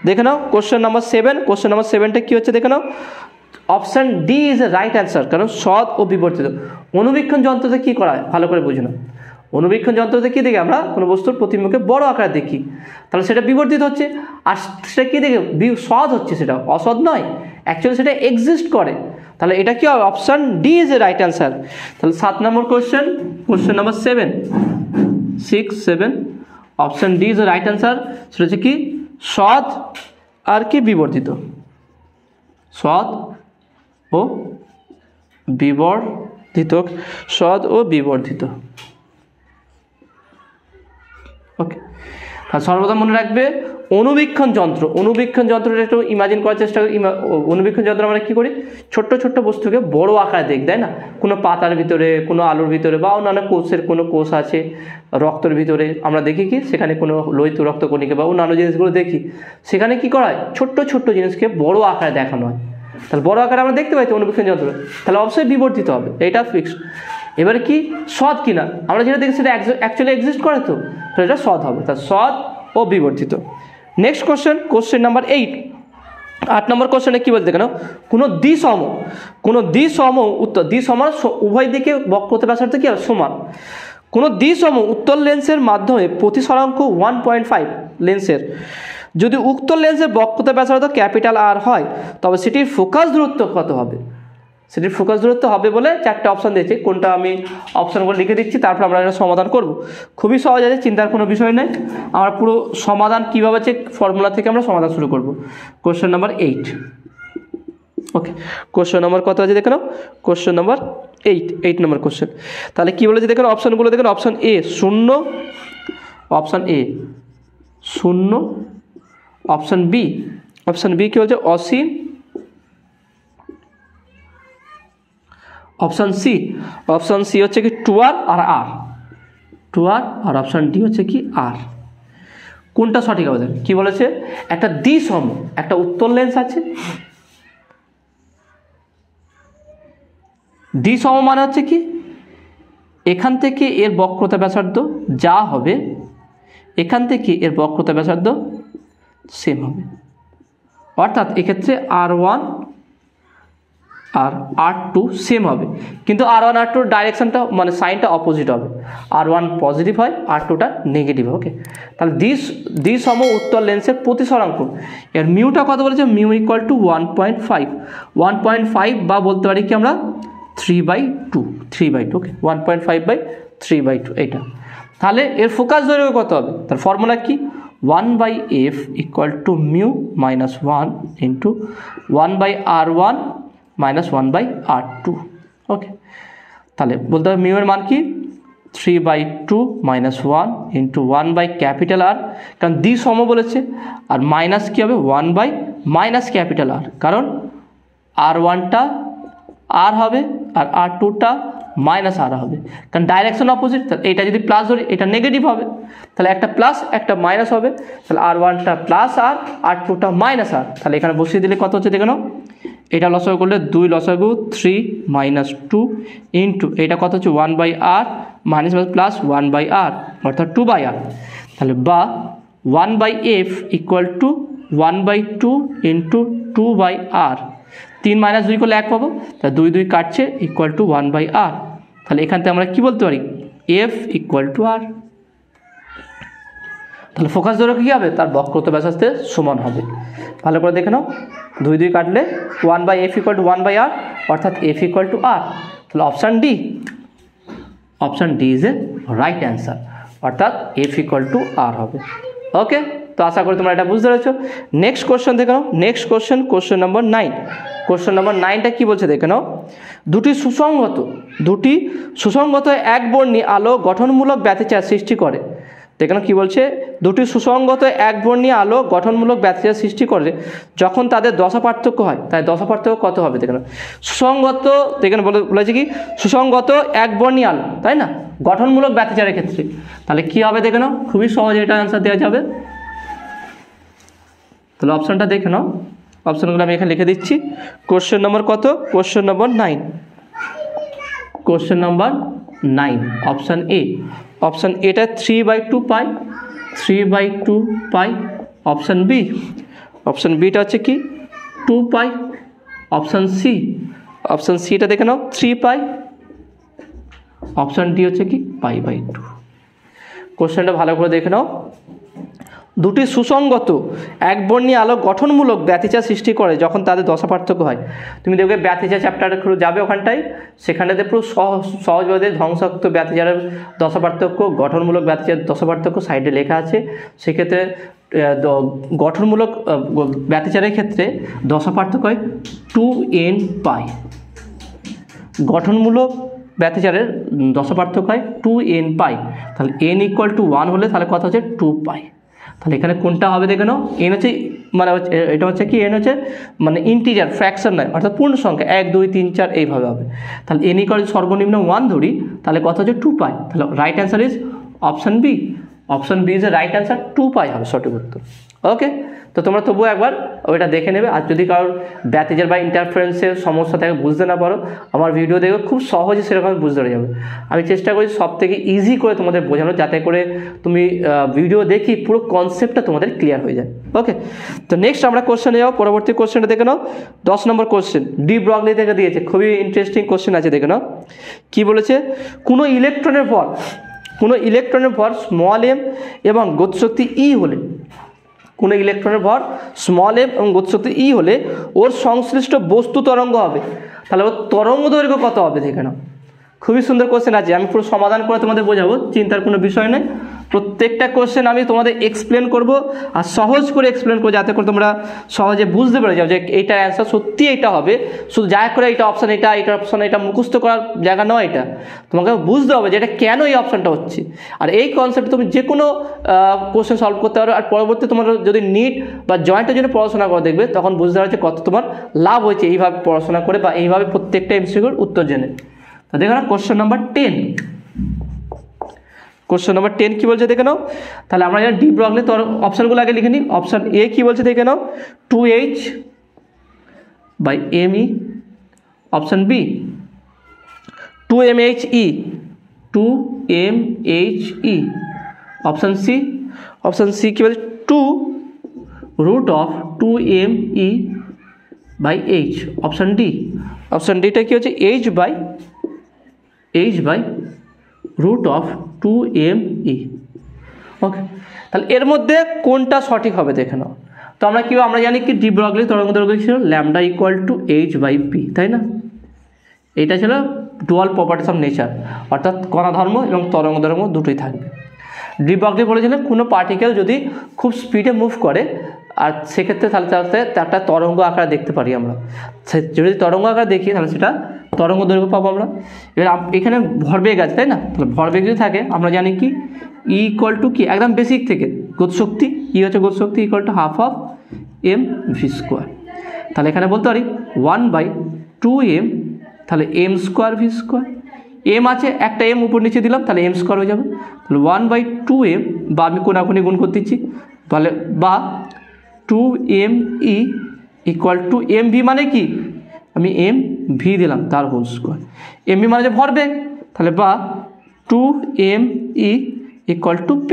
দেখে নাও কোশ্চেন নাম্বার 7। কোশ্চেন নাম্বার 7টা কী হচ্ছে দেখে নাও। Option D is a right answer, কারণ সৎ ও বিবর্ধিত। অনুবীক্ষণ যন্ত্রতে কী করা হয় ভালো করে বুঝে নাও। অনুবীক্ষণ যন্ত্রতে কী দেখি আমরা, কোনো বস্তুর প্রতিবিম্বকে বড় আকারে দেখি, তাহলে সেটা বিবর্ধিত হচ্ছে। আর সেটা কী দেখে সৎ হচ্ছে, সেটা অসৎ নয়, অ্যাকচুয়ালি সেটা এক্সিস্ট করে। তাহলে এটা কি হবে, option D is a right answer. তাহলে 7 নম্বর question, question number 7, 6, 7, option D is a right answer. সেটা হচ্ছে কি সৎ আর কি বিবর্ধিত, সৎ ও বিবর্ধিত, সৎ ও বিবর্ধিত। ওকে, আর সর্বদা মনে রাখবে অনুবীক্ষণ যন্ত্রটা একটু ইমাজিন করার চেষ্টা করি। অনুবীক্ষণ যন্ত্র আমরা কী করি, ছোট্ট ছোট্ট বস্তুকে বড় আকারে দেখি, তাই না, কোনো পাতার ভিতরে, কোনো আলুর ভিতরে, বা অন্যান্য কোষের কোনো কোষ আছে, রক্তের ভিতরে আমরা দেখি কি সেখানে কোনো লোহিত রক্তকণিকা বা অন্যান্য জিনিসগুলো দেখি, সেখানে কি করা হয়, ছোট্ট ছোট্ট জিনিসকে বড় আকারে দেখানো হয়। তাহলে বড় আকারে আমরা দেখতে পাই তো অনুবীক্ষণ যন্ত্র, তাহলে অবশ্যই বিবর্ধিত হবে, এইটা ফিক্সড। এবারে কি সৎ কিনা, আমরা যেটা দেখি সেটা অ্যাকচুয়ালি এক্সিস্ট করে, তো এটা সৎ হবে, তার সৎ ও বিবর্ধিত। নেক্সট কোশ্চেন, কোশ্চেন নাম্বার 8 নম্বর কোশ্চেনে কী বলতে কেন, কোনো দ্বিসম উত্তর, দ্বিসম উভয় দিকে বক্রতা ব্যাসার্ধ কি হবে সমান। কোনো দ্বিসম উত্তর লেন্সের মাধ্যমে প্রতিসরাঙ্ক 1.5 লেন্সের যদি উক্ত লেন্সের বক্রতা ব্যাসার্ধ ক্যাপিটাল আর হয়, তবে সেটির ফোকাস দূরত্ব কত হবে। সেটির ফোকাস দূরত্ব হবে বলে 4টে অপশান দিয়েছে, কোনটা আমি অপশানগুলো লিখে দিচ্ছি, তারপর আমরা এটা সমাধান করব। খুবই সহজ আছে, চিন্তার কোনো বিষয় নেই। আমার পুরো সমাধান কীভাবে আছে ফর্মুলা থেকে আমরা সমাধান শুরু করব। Question number 8। Okay, question number কত আছে দেখে নাও, কোশ্চেন নাম্বার 8 নম্বর কোশ্চেন। তাহলে কী বলেছে দেখেন, অপশানগুলো দেখেন। Option A 0, option A 0, option B কী বলছে অসীম, অপশান সি হচ্ছে কি 2R আর আর, 2R, আর অপশান ডি হচ্ছে কি আর। কোনটা সঠিক হবে দেখেন, কী বলেছে, একটা দ্বিসম, একটা উত্তর লেন্স আছে, দ্বিসম মানে হচ্ছে কি এখান থেকে এর বক্রতা ব্যাসার্ধ যা হবে, এখান থেকে এর বক্রতা ব্যাসার্ধ সেম হবে, অর্থাৎ এক্ষেত্রে R1 আর R2 সেম হবে, কিন্তু R1 R2 ডাইরেকশনটা মানে সাইনটা অপোজিট হবে, R1 পজিটিভ হয়, R2টা নেগেটিভ। ওকে, তাহলে দ্বিসম উত্তর লেন্সের প্রতিসরাঙ্ক, এর মিউটা কত বলেছে, মিউ ইকুয়াল টু 1.5 বা বলতে পারি কি আমরা 3/2। ওকে, 1.5/3/2 এইটা। তাহলে এর ফোকাস দৈর্ঘ্য কত হবে, তার ফর্মুলা কি, 1/f equal to mu minus 1 into 1/r1 minus 1/r2। ওকে, তাহলে বলতে হবে মিউ এর মান কি 3/2 মাইনাস 1 ইন্টু 1/R, কারণ দ্বিসম বলেছে, আর মাইনাস কী হবে 1/ মাইনাস R, কারণ R1টা আর হবে আর R2টা মাইনাস আর হবে, কারণ ডাইরেকশন অপোজিট। তাহলে এটা যদি প্লাস ধরি এটা নেগেটিভ হবে, তাহলে একটা প্লাস একটা মাইনাস হবে, তাহলে R1টা প্লাস আর R2টা মাইনাস আর। তাহলে এখানে বসিয়ে দিলে কত হচ্ছে দেখে নাও, এটা লসাগু করলে 2 লসাগু 3 মাইনাস 2 ইন্টু এটা কত হচ্ছে 1/R মাইনাস প্লাস 1/R অর্থাৎ 2/R। তাহলে বা 1/f equal to 1/2 into 2/r, 3 minus 2 করলে 1 পাবো, তাহলে 2 2 কাটছে ইকুয়াল টু 1/r। তাহলে এখান থেকে আমরা কি বলতে পারি, এফ ইকুয়াল টু আর। তাহলে ফোকাস দৈর্ঘ্য কী হবে, তার বক্রতা ব্যাসার্ধের সমান হবে। ভালো করে দেখে নাও, 2 2 কাটলে 1/f ইকুয়াল টু 1/r, অর্থাৎ এফ ইকুয়াল টু আর। তাহলে option D is a right answer, অর্থাৎ এফ ইকুয়াল টু আর হবে। ওকে, তো আশা করি তোমরা এটা বুঝতে পেরেছো। নেক্সট কোশ্চেন দেখে নাও, নেক্সট কোশ্চেন নম্বর 9। কোশ্চেন নম্বর 9টা কী বলছে দেখে নাও, দুটি সুসংগত একবর্ণী আলো গঠনমূলক ব্যতিচার সৃষ্টি করে। দেখে নাও কী বলছে, দুটি সুসংগত একবর্ণী আলো গঠনমূলক ব্যতিচার সৃষ্টি করে যখন তাদের দশা পার্থক্য হয়। তাই দশা পার্থক্য কত হবে দেখে নাও, সুসংগত, দেখে বলেছে কি সুসংগত একবর্ণী আলো, তাই না, গঠনমূলক ব্যতিচারের ক্ষেত্রে। তাহলে কী হবে দেখে নাও, খুবই সহজে এটা অ্যান্সার দেওয়া যাবে। তাহলে অপশানটা দেখে নাও, অপশানগুলো আমি এখানে লিখে দিচ্ছি। কোশ্চেন নম্বর কত, কোশ্চেন নম্বর 9, কোশ্চেন নম্বর 9 অপশান এ। অপশান এটা 3/2 পাই, 3/2 পাই। অপশান বি, অপশান বিটা হচ্ছে কি 2 পাই। অপশান সিটা দেখে নাও 3 পাই। অপশান ডি হচ্ছে কি π/2। কোশ্চেনটা ভালো করে দেখে নাও, দুটি সুসংগত একবর্ণী আলো গঠনমূলক ব্যতিচার সৃষ্টি করে যখন তাদের দশা পার্থক্য হয়। তুমি দেখবে ব্যতিচার চ্যাপ্টারে যাবে ওখানটায়, সেখানেতে পুরো সহজভাবে ধ্বংসাত্মক ব্যতিচারের দশা পার্থক্য, গঠনমূলক ব্যতিচারের দশা পার্থক্য সাইডে লেখা আছে। সেক্ষেত্রে গঠনমূলক ব্যতিচারের ক্ষেত্রে দশা পার্থক্য হয় 2n পাই। গঠনমূলক ব্যতিচারের দশা পার্থক্য হয় 2n পাই। তাহলে n ইকুয়াল টু 1 হলে তাহলে কথা হচ্ছে 2 পাই। তাহলে এখানে কোনটা হবে দেখে নাও, এন হচ্ছে মানে এটা হচ্ছে কি, এন হচ্ছে মানে ইন্টিজার, ফ্র্যাকশন নয়, অর্থাৎ পূর্ণ সংখ্যা 1 2 3 4 এইভাবে হবে। তাহলে এন ইকুয়াল সর্বনিম্ন 1 ধরি, তাহলে কথা হচ্ছে 2 পাই। তাহলে right answer is option B. Option B is a right answer, 2 pi হবে সঠিক উত্তর। ওকে, তো তোমরা তবুও একবার ওইটা দেখে নেবে। আর যদি কারোর ব্যতিচার বা ইন্টারফারেন্সের সমস্যা থাকে, বুঝতে না পারো, আমার ভিডিও দেখবে, খুব সহজে সেরকম বুঝতে পেরে যাবে। আমি চেষ্টা করি সব থেকে ইজি করে তোমাদের বোঝানো, যাতে করে তুমি ভিডিও দেখি পুরো কনসেপ্টটা তোমাদের ক্লিয়ার হয়ে যায়। ওকে, তো নেক্সট আমরা কোশ্চেনে যাও। পরবর্তী কোশ্চেনটা দেখে নাও, 10 নম্বর কোশ্চেন, ডি ব্রগলি থেকে দিয়েছে, খুবই ইন্টারেস্টিং কোশ্চেন আছে, দেখে নাও কী বলেছে। কোনো ইলেকট্রনের ভর স্মল এম এবং গতিশক্তি ই হলে, কোনো ইলেকট্রনের ভর স্মল এম এবং গতিশক্তি ই হলে ওর সংশ্লিষ্ট বস্তু তরঙ্গ হবে। তাহলে ওর তরঙ্গ দৈর্ঘ্য কত হবে দেখে নাও। খুবই সুন্দর কোশ্চেন আছে, আমি পুরো সমাধান করে তোমাদের বোঝাবো, চিন্তার কোনো বিষয় নেই। প্রত্যেকটা কোশ্চেন আমি তোমাদের এক্সপ্লেন করব, আর সহজ করে এক্সপ্লেন করবো, যাতে করে তোমরা সহজে বুঝতে পেরে যাও যে এইটার অ্যান্সার সত্যি এইটা হবে। শুধু যা করে এইটা অপশান, এইটা অপশান, এটা মুখস্থ করার জায়গা নয়, এটা তোমাকে বুঝতে হবে যে এটা কেন এই অপশানটা হচ্ছে। আর এই কনসেপ্টে তুমি যে কোনো কোশ্চেন সলভ করতে পারো। আর পরবর্তী তোমার যদি নিট বা জয়েন্টের জন্য পড়াশোনা করে দেখবে, তখন বুঝতে পারবে যে কত তোমার লাভ হয়েছে এইভাবে পড়াশোনা করে বা এইভাবে প্রত্যেকটা এমসিকিউর উত্তর জেনে। তো দেখো না, কোশ্চেন নাম্বার 10, কোশ্চেন নাম্বার 10 কী বলছে দেখে নাও। তাহলে আমরা জানি ডি ব্রগলি, তো অপশানগুলো আগে লিখে নিই। অপশান এ কী বলছে দেখে নাও, 2h/me। Option B 2mhe, 2mhe। Option C কী বলছে, 2√2me/h। অপশান ডিটা কী হচ্ছে, h/√2me। ওকে, তাহলে এর মধ্যে কোনটা সঠিক হবে দেখে নাও। তো আমরা জানি কি ডি ব্রগলি তরঙ্গ দৈর্ঘ্য ছিল ল্যামডা ইকুয়াল টু h/p, তাই না। এইটা ছিল ডুয়াল প্রপার্টিস অফ নেচার, অর্থাৎ কণা ধর্ম এবং তরঙ্গ দৈর্ঘ্য দুটোই থাকবে। ডি ব্রগলি বলেছিলেন কোনো পার্টিকেল যদি খুব স্পিডে মুভ করে, আর সেক্ষেত্রে তাহলে একটা তরঙ্গ আকার দেখতে পারি আমরা। যদি তরঙ্গ আকার দেখি তাহলে সেটা তরঙ্গ দৈর্ঘ্য পাবো আমরা। এবার এখানে ভরবেগ আছে, তাই না। তাহলে ভরবেগ যদি থাকে, আমরা জানি কি ই ইকুয়াল টু কি, একদম বেসিক থেকে গতিশক্তি, ই হচ্ছে গতিশক্তি ইকুয়াল টু ½ mv²। তাহলে এখানে বলতে পারি 1/2m, তাহলে m²v²। এম আছে, একটা এম উপর নিচে দিলাম, তাহলে m² হয়ে যাবে। তাহলে 1/2m, বা আমি কোনাকুনি গুণ করতে দিচ্ছি, তাহলে বা 2me ইকুয়াল টু mv মানে কি, আমি mv দিলাম তার হোল স্কোয়ার। mv মানে যে ভরবেগ, তাহলে বা 2me ইকুয়াল টু p²।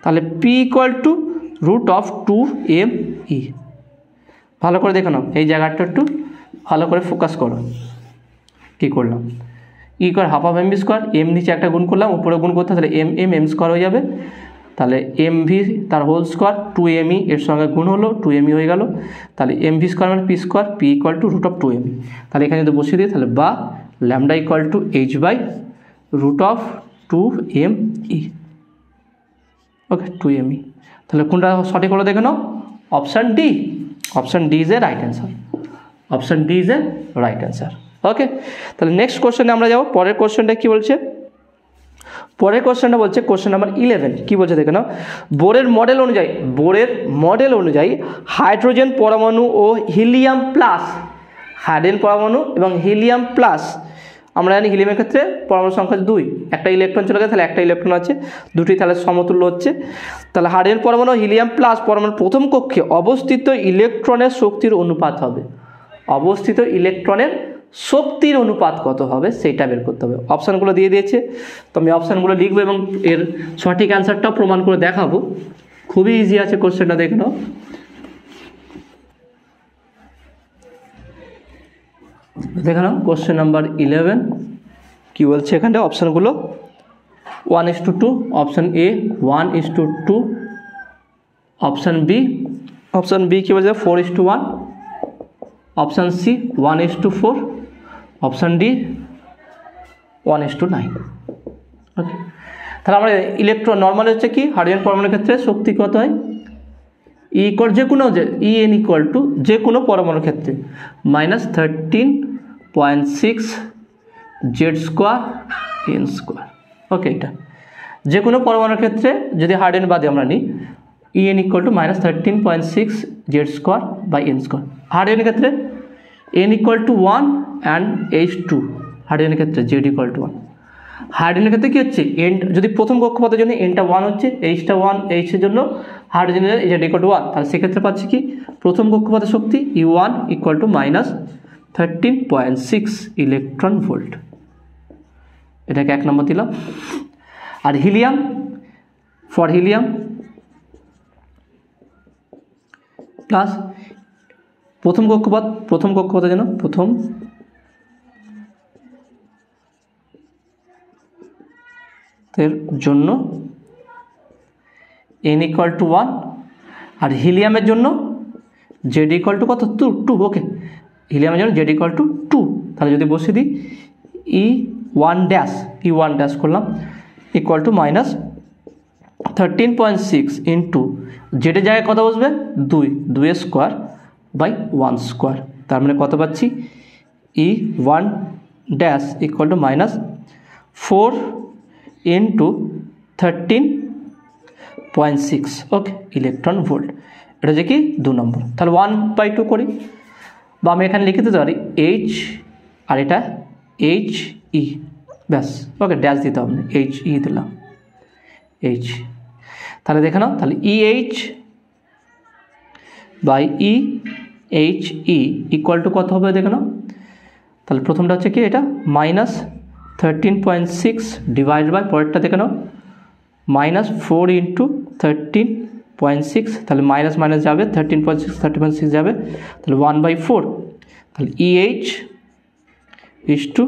তাহলে p equal to root of 2me। ভালো করে দেখো নাও, এই জায়গাটা একটু ভালো করে ফোকাস করো। কী করলাম, ই কর half of mv square, M নিচে একটা গুণ করলাম, উপরে গুণ করতে তাহলে এম স্কোয়ার হয়ে যাবে, তাহলে mv তার হোল স্কোয়ার 2me এর সঙ্গে গুণ হলো 2me হয়ে গেল, তাহলে mv স্কোয়ার মানে পি স্কোয়ার, পি equal to root of 2me। তাহলে এখানে যদি বসিয়ে দিই তাহলে বা lambda equal to h by root of 2me। Okay 2me, তাহলে কোনটা সঠিক হলো দেখে নাও, option D. Option D is a right answer. Option D is a right answer. Okay, তাহলে নেক্সট কোশ্চেনে আমরা যাবো। পরের কোশ্চেনটা কী বলছে, পরের কোশ্চেনটা বলছে কোশ্চেন নাম্বার 11। কী বলছে দেখে নাও, বোরের মডেল অনুযায়ী হাইড্রোজেন পরমাণু ও হিলিয়াম প্লাস, হাইড্রোজেন পরমাণু এবং হিলিয়াম প্লাস, আমরা জানি হিলিয়ামের ক্ষেত্রে পরমাণু সংখ্যা 2, একটা ইলেকট্রন চলে গেছে, তাহলে একটা ইলেকট্রন আছে, দুটি তাহলে সমতুল্য হচ্ছে। তাহলে হাইড্রোজেন পরমাণু হিলিয়াম প্লাস পরমাণুর প্রথম কক্ষে অবস্থিত ইলেকট্রনের শক্তির অনুপাত হবে। অবস্থিত ইলেকট্রনের শক্তির অনুপাত কত হবে সেইটা বের করতে হবে। অপশানগুলো দিয়ে দিয়েছে, তো আমি অপশানগুলো লিখবো এবং এর সঠিক অ্যান্সারটাও প্রমাণ করে দেখাবো। খুবই ইজি আছে কোশ্চেনটা, দেখে নাও। দেখে নাও কোশ্চেন নাম্বার 11 কী বলছে এখানটা, অপশানগুলো 1:2, অপশান এ 1:2, অপশান বি কী বলছে 4:1, অপশান সি 1:4, অপশান ডি 1:9। ওকে, তাহলে আমরা ইলেকট্রন নর্মাল হচ্ছে কি হাইড্রোজেন পরমাণুর ক্ষেত্রে শক্তি কত হয়, ই ইকুয়াল যে কোনো এন ইকুয়াল টু যে কোনো পরমাণুর ক্ষেত্রে -13.6 জেড স্কোয়ার এন স্কোয়ার। ওকে, এটা যে কোনো পরমাণুর ক্ষেত্রে যদি হাইড্রোজেন বাদে আমরা নিই, en equal to -13.6 Z square by N square. হাইড্রোজেনের ক্ষেত্রে n equal to 1 and h2, হাইড্রোজেনের ক্ষেত্রে z ইকুয়াল টু 1। হাইড্রোজেনের ক্ষেত্রে কী হচ্ছে, এন যদি প্রথম কক্ষপথের জন্য এনটা 1 হচ্ছে, এইচটা 1, এইচের জন্য হাইড্রোজেনের z ইকুয়াল টু 1, তাহলে সেক্ষেত্রে পাচ্ছি কি প্রথম কক্ষপথের শক্তি E1 equal to -13.6 electron volt. এটাকে 1 নম্বর দিলাম। আর হিলিয়াম, ফর হিলিয়াম প্লাস প্রথম কক্ষপথের জন্য প্রথম এর জন্য n ইকুয়াল টু 1, আর হিলিয়ামের জন্য z ইকুয়াল টু কত 2। ওকে, হিলিয়ামের জন্য z ইকুয়াল টু 2, তাহলে যদি বসিয়ে দিই E1 ড্যাশ করলাম ইকুয়াল টু -13.6 ইন্টু জেডের জায়গায় কত বসবে 2 স্কোয়ার বাই 1 স্কোয়ার, তার মানে কত পাচ্ছি E1 dash equal to -4 into 13.6 okay electron volt. এটা হচ্ছে কি 2 নম্বর। তাহলে 1/2 করি, বা আমি এখানে লিখে দিতে পারি H আর এটা HE, ব্যাস। ওকে, ড্যাশ দিতে হবে না, HE দিলাম H। তাহলে দেখে নাও, তাহলে EH by EHE equal to কত হবে দেখে নাও। তাহলে প্রথমটা হচ্ছে কি এটা -13.6 ডিভাইড বাই, পরেরটা দেখে নাও -4 ইন্টু 13.6, তাহলে মাইনাস মাইনাস যাবে 13.6 যাবে, তাহলে 1/4। তাহলে EH is to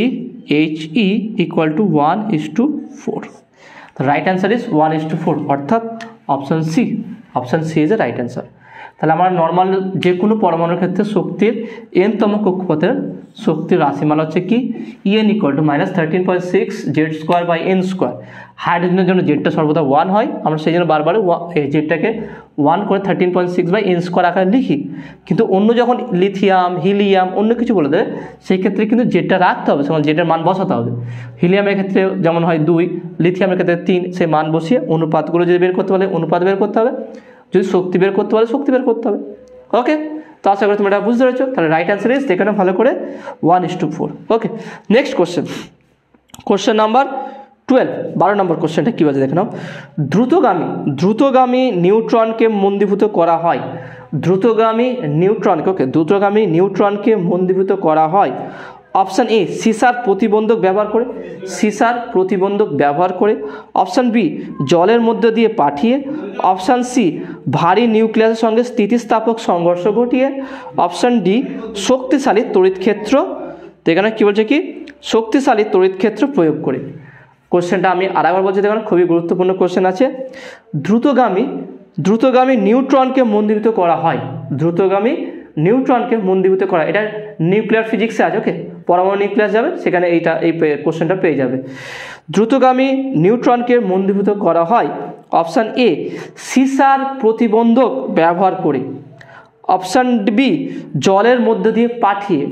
EHE equal to 1:4. The right answer is 1:4, অর্থাৎ option C. Option C is a right answer. তাহলে আমরা নর্মাল যে কোনো পরমাণুর ক্ষেত্রে শক্তির এনতম কক্ষপথের শক্তির রাশিমালা হচ্ছে কি En equal to -13.6 Z square by N square. হাইড্রোজেনের জন্য জেডটা সর্বদা 1 হয়, আমরা সেই জন্য বারবার জেডটাকে 1 করে 13.6 বাই এন স্কোয়ার আকারে লিখি। কিন্তু অন্য যখন লিথিয়াম, হিলিয়াম অন্য কিছু বলে দেয় সেই ক্ষেত্রে কিন্তু জেডটা রাখতে হবে, সেখানে জেডের মান বসাতে হবে। হিলিয়ামের ক্ষেত্রে যেমন হয় 2, লিথিয়ামের ক্ষেত্রে 3, সেই মান বসিয়ে অনুপাতগুলো যদি বের করতে পারলে অনুপাত বের করতে হবে, যদি শক্তি বের করতে পারলে শক্তি বের করতে হবে। ওকে, তো আশা করি তোমরা এটা বুঝতে পেরেছো। তাহলে রাইট অ্যান্সার ইজ দেখে নাও ভালো করে 1:4। ওকে, নেক্সট কোশ্চেন নাম্বার 12, 12 নম্বর কোশ্চেনটা কী বলছে দেখে নাও। দ্রুতগামী নিউট্রনকে মন্দীভূত করা হয়। দ্রুতগামী নিউট্রনকে মন্দীভূত করা হয় অপশান এ সিসার প্রতিবন্ধক ব্যবহার করে, সিসার প্রতিবন্ধক ব্যবহার করে। অপশান বি জলের মধ্য দিয়ে পাঠিয়ে। অপশান সি ভারী নিউক্লিয়াসের সঙ্গে স্থিতিস্থাপক সংঘর্ষ ঘটিয়ে। অপশান ডি শক্তিশালী তড়িৎ ক্ষেত্র, তো এখানে কী বলছে কি শক্তিশালী তড়িৎ ক্ষেত্র প্রয়োগ করে। কোশ্চেনটা আমি আরেকবার বলছি, দেখুন খুবই গুরুত্বপূর্ণ কোশ্চেন আছে। দ্রুতগামী নিউট্রনকে মন্দীভূত করা হয়, দ্রুতগামী নিউট্রনকে মন্দীভূত করা, এটা নিউক্লিয়ার ফিজিক্সে আছে। ওকে, পরমাণু নিউক্লিয়াস যাবে সেখানে এই কোশ্চেনটা পেয়ে যাবে। দ্রুতগামী নিউট্রনকে মন্দীভূত করা হয় অপশান এ সিসার প্রতিবন্ধক ব্যবহার করে। অপশান বি জলের মধ্য দিয়ে পাঠিয়ে।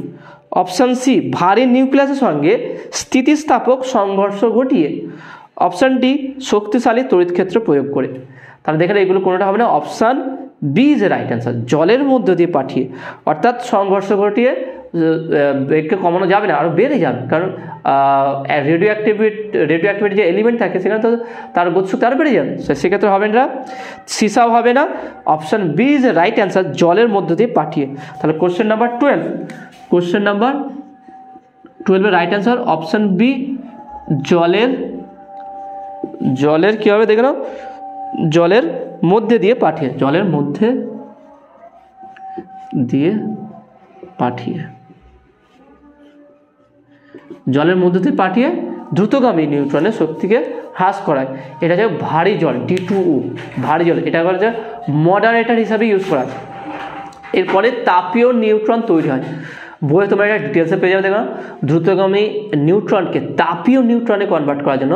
অপশান সি ভারী নিউক্লিয়াসের সঙ্গে স্থিতিস্থাপক সংঘর্ষ ঘটিয়ে। অপশান ডি শক্তিশালী তড়িৎ ক্ষেত্র প্রয়োগ করে। তাহলে দেখেন এগুলো কোনোটা হবে না, option B is a right answer, জলের মধ্য দিয়ে পাঠিয়ে। অর্থাৎ সংঘর্ষ ঘটিয়ে বেগকে কমানো যাবে না, আরও বেড়ে যাবে, কারণ রেডিও অ্যাক্টিভিটি যে এলিমেন্ট থাকে সেখানে তো তার গতিশক্তি আরও বেড়ে যাবে, সেক্ষেত্রে হবে না, সিসাও হবে না। Option B is a right answer, জলের মধ্য দিয়ে পাঠিয়ে। তাহলে question number 12 right answer option B, জলের কী হবে দেখে নাও, জলের মধ্যে দিয়ে পাঠিয়ে, জলের মধ্যে দিয়ে পাঠিয়ে, জলের মধ্যে দিয়ে পাঠিয়ে দ্রুতগামী নিউট্রনের শক্তিকে হ্রাস করায়। এটা হচ্ছে ভারী জল, D2O, ভারী জল, এটা হচ্ছে মডারেটর হিসাবে ইউজ করা। এরপরে তাপীয় নিউট্রন তৈরি হয়, বইয়ে তোমরা এটা ডিটেলসে পেয়ে যাবে। দেখো দ্রুতগামী নিউট্রনকে তাপীয় নিউট্রনে কনভার্ট করার জন্য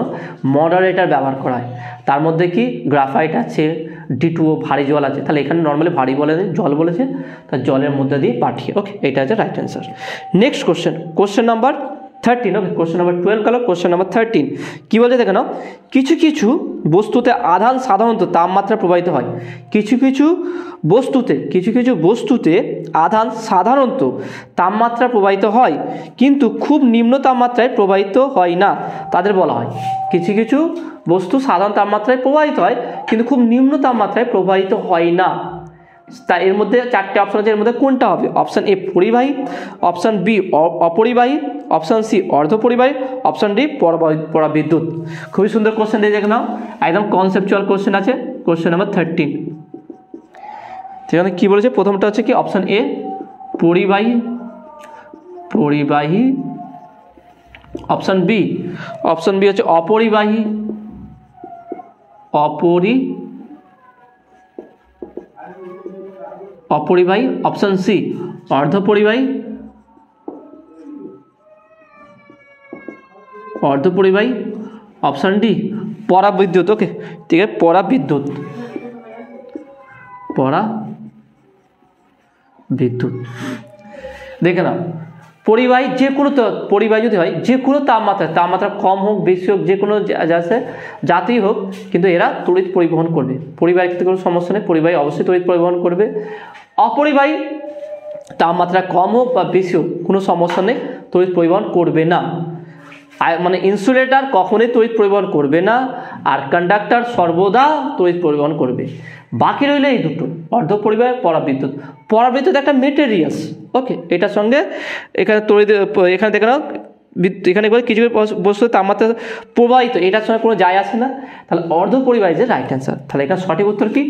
মডারেটর ব্যবহার করা হয়। তার মধ্যে কি গ্রাফাইট আছে, D2O ভারী জল আছে, তাহলে এখানে নর্মালি ভারী জল বলেছে, তার জলের মধ্যে দিয়ে পাঠিয়ে। ওকে, এটা হচ্ছে right answer. Next question number 13। ওকে, কোশ্চেন নাম্বার 12 গেল, কোশ্চেন নাম্বার 13 কী বলছে দেখে নাও। কিছু বস্তুতে আধান সাধারণত তাপমাত্রা প্রবাহিত হয়, কিছু বস্তুতে আধান সাধারণত তাপমাত্রা প্রবাহিত হয়, কিন্তু খুব নিম্ন তাপমাত্রায় প্রবাহিত হয় না, তাদের বলা হয়। কিছু বস্তু সাধারণ তাপমাত্রায় প্রবাহিত হয় কিন্তু খুব নিম্ন তাপমাত্রায় প্রবাহিত হয় না। তা এর মধ্যে চারটে অপশন আছে, এর মধ্যে কোনটা হবে? অপশান এ পরিবাহী, অপশান বি অপরিবাহী, অপশান সি অর্ধপরিবাহী, অপশান ডি পরাবিদ্যুৎ। খুবই সুন্দর কোশ্চেন দিয়ে দেখে নাও, একদম কনসেপচুয়াল কোশ্চেন আছে। কোশ্চেন নাম্বার 13 সেখানে কী বলেছে, প্রথমটা হচ্ছে কি অপশান এ পরিবাহী, অপশান বি হচ্ছে অপরিবাহী, অপরিবাহী, অপশান সি অর্ধপরিবাহী, অপশান ডি পরাবিদ্যুৎ। ওকে, ঠিক আছে, পরাবিদ্যুৎ। দেখে নাও, পরিবাহী যে কোনো পরিবাহী যদি হয়, যে কোনো তাপমাত্রা কম হোক বেশি হোক, যে কোনো জাতি হোক, কিন্তু এরা তড়িৎ পরিবহন করবে। পরিবাহীর ক্ষেত্রে কোনো সমস্যা নেই, পরিবাহী অবশ্যই তড়িৎ পরিবহন করবে। অপরিবাহী তাপমাত্রা কম হোক বা বেশি হোক কোনো সমস্যা নেই, তড়িৎ পরিবহন করবে না। মানে ইনসুলেটর কখনোই তড়িৎ পরিবহন করবে না, আর কন্ডাক্টর সর্বদা তড়িৎ পরিবহন করবে। বাকি রইল এই দুটো, অর্ধপরিবাহী, পরাবিদ্যুৎ একটা মেটেরিয়ালস। ওকে, এটার সঙ্গে এখানে এখানে দেখে নাও, এখানে কিছু বস্তু তাপমাত্রা প্রবাহিত, এটার সঙ্গে কোনো যায় আসে না, তাহলে অর্ধপরিবাহী যে রাইট অ্যান্সার। তাহলে এখানে সঠিক উত্তর কি?